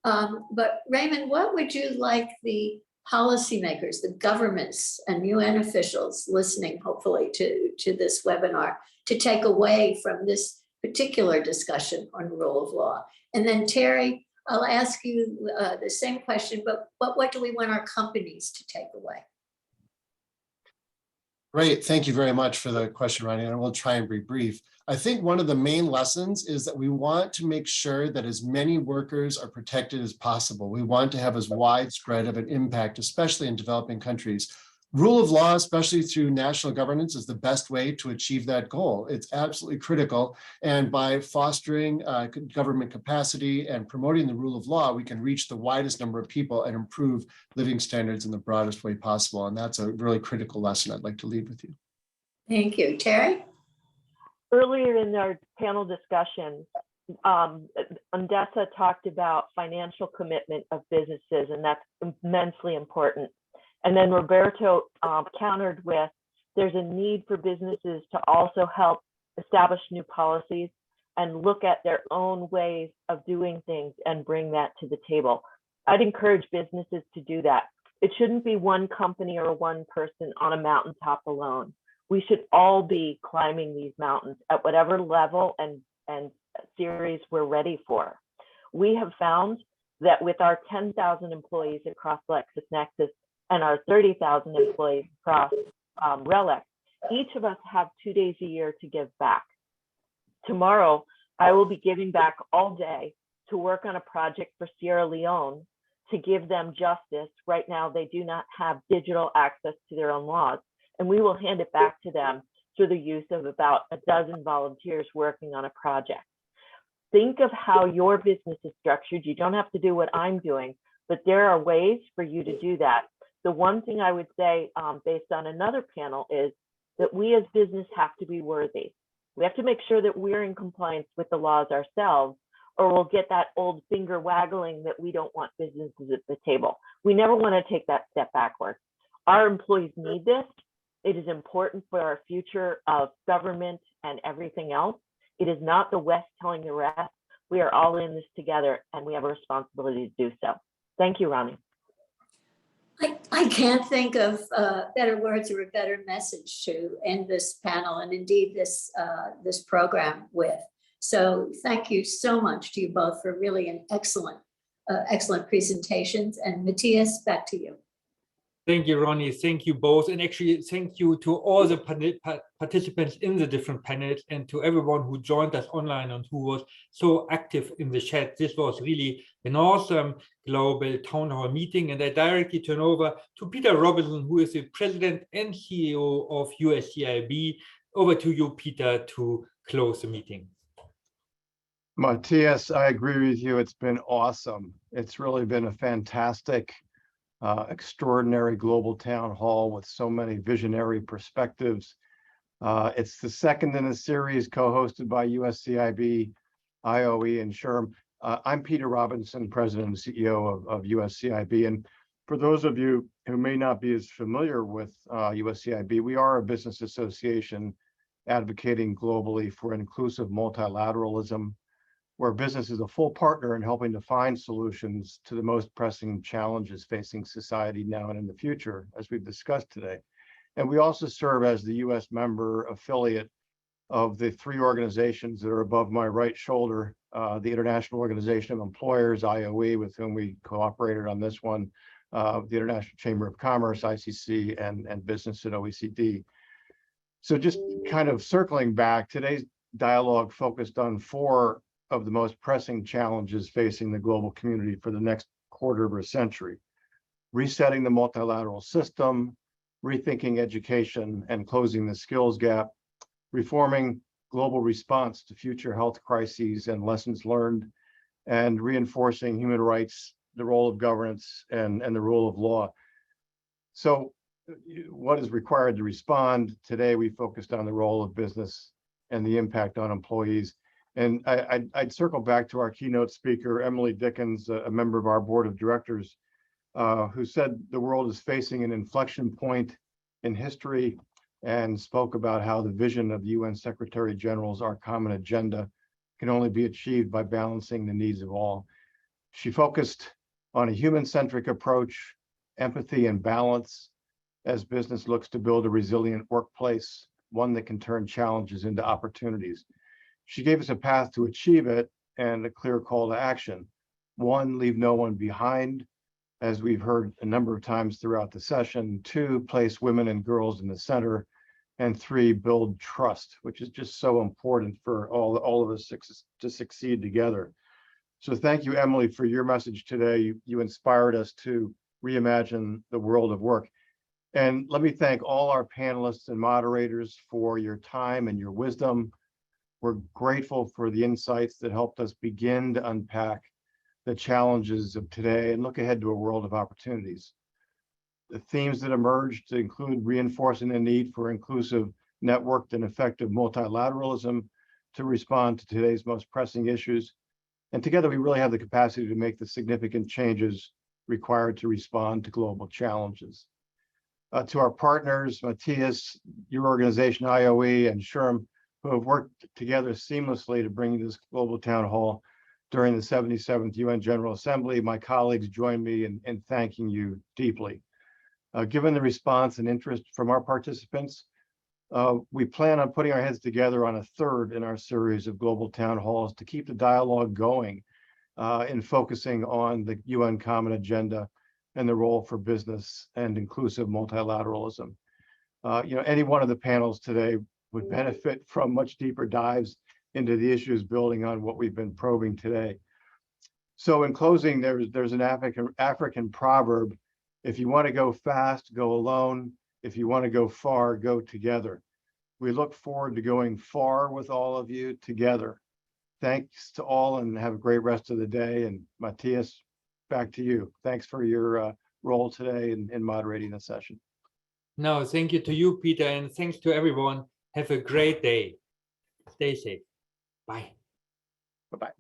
But Raymond, what would you like the policymakers, the governments and UN officials listening, hopefully, to this webinar to take away from this particular discussion on rule of law? And then Terry, I'll ask you the same question, but what do we want our companies to take away? Great, thank you very much for the question, Ronnie, and we'll try and be brief. I think one of the main lessons is that we want to make sure that as many workers are protected as possible. We want to have as widespread of an impact, especially in developing countries. Rule of law, especially through national governance, is the best way to achieve that goal. It's absolutely critical. And by fostering government capacity and promoting the rule of law, we can reach the widest number of people and improve living standards in the broadest way possible. And that's a really critical lesson I'd like to leave with you. Thank you. Terry? Earlier in our panel discussion, DESA talked about financial commitment of businesses, and that's immensely important. And then Roberto countered with, there's a need for businesses to also help establish new policies and look at their own ways of doing things and bring that to the table. I'd encourage businesses to do that. It shouldn't be one company or one person on a mountaintop alone. We should all be climbing these mountains at whatever level and series we're ready for. We have found that with our 10,000 employees across LexisNexis and our 30,000 employees across RELX, each of us have 2 days a year to give back. Tomorrow, I will be giving back all day to work on a project for Sierra Leone to give them justice. Right now, they do not have digital access to their own laws, and we will hand it back to them through the use of about a dozen volunteers working on a project. Think of how your business is structured. You don't have to do what I'm doing, but there are ways for you to do that. The one thing I would say based on another panel is that we as business have to be worthy. We have to make sure that we're in compliance with the laws ourselves, or we'll get that old finger waggling that we don't want businesses at the table. We never want to take that step backwards. Our employees need this. It is important for our future of government and everything else. It is not the West telling the rest. We are all in this together, and we have a responsibility to do so. Thank you, Ronnie. I can't think of better words or a better message to end this panel and indeed this program with. So thank you so much to you both for really an excellent presentations. And Matthias, back to you. Thank you, Ronnie. Thank you both. And actually, thank you to all the participants in the different panels and to everyone who joined us online and who was so active in the chat. This was really an awesome global town hall meeting. And I directly turn over to Peter Robinson, who is the president and CEO of USCIB. Over to you, Peter, to close the meeting. Matthias, I agree with you. It's been awesome. It's really been a fantastic, extraordinary global town hall with so many visionary perspectives. It's the second in a series co-hosted by USCIB, IOE, and SHRM. I'm Peter Robinson, President and CEO of USCIB. And for those of you who may not be as familiar with USCIB, we are a business association advocating globally for inclusive multilateralism, where business is a full partner in helping to find solutions to the most pressing challenges facing society now and in the future, as we've discussed today. And we also serve as the US member affiliate of the three organizations that are above my right shoulder, the International Organization of Employers, IOE, with whom we cooperated on this one, the International Chamber of Commerce, ICC, and Business at OECD. So just kind of circling back, today's dialogue focused on four of the most pressing challenges facing the global community for the next quarter of a century: resetting the multilateral system, rethinking education and closing the skills gap, reforming global response to future health crises and lessons learned, and reinforcing human rights, the role of governance, and the rule of law. So what is required to respond? Today, we focused on the role of business and the impact on employees. And I'd circle back to our keynote speaker, Emily Dickens, a member of our board of directors, who said the world is facing an inflection point in history, and spoke about how the vision of the UN Secretary General's Our Common Agenda can only be achieved by balancing the needs of all. She focused on a human-centric approach, empathy, and balance as business looks to build a resilient workplace, one that can turn challenges into opportunities. She gave us a path to achieve it and a clear call to action. One, leave no one behind, as we've heard a number of times throughout the session. Two, place women and girls in the center. And three, build trust, which is just so important for all of us to succeed together. So thank you, Emily, for your message today. You inspired us to reimagine the world of work. And let me thank all our panelists and moderators for your time and your wisdom. We're grateful for the insights that helped us begin to unpack the challenges of today and look ahead to a world of opportunities. The themes that emerged include reinforcing the need for inclusive, networked, and effective multilateralism to respond to today's most pressing issues. And together, we really have the capacity to make the significant changes required to respond to global challenges. To our partners, Matthias, your organization, IOE, and SHRM, who have worked together seamlessly to bring this global town hall during the 77th UN General Assembly, my colleagues join me in thanking you deeply. Given the response and interest from our participants, we plan on putting our heads together on a third in our series of global town halls to keep the dialogue going in focusing on the UN Common Agenda and the role for business and inclusive multilateralism. Any one of the panels today would benefit from much deeper dives into the issues building on what we've been probing today. So in closing, there's an African proverb: if you want to go fast, go alone. If you want to go far, go together. We look forward to going far with all of you together. Thanks to all, and have a great rest of the day. And Matthias, back to you. Thanks for your role today in moderating the session. No, thank you to you, Peter, and thanks to everyone. Have a great day. Stay safe. Bye. Bye-bye.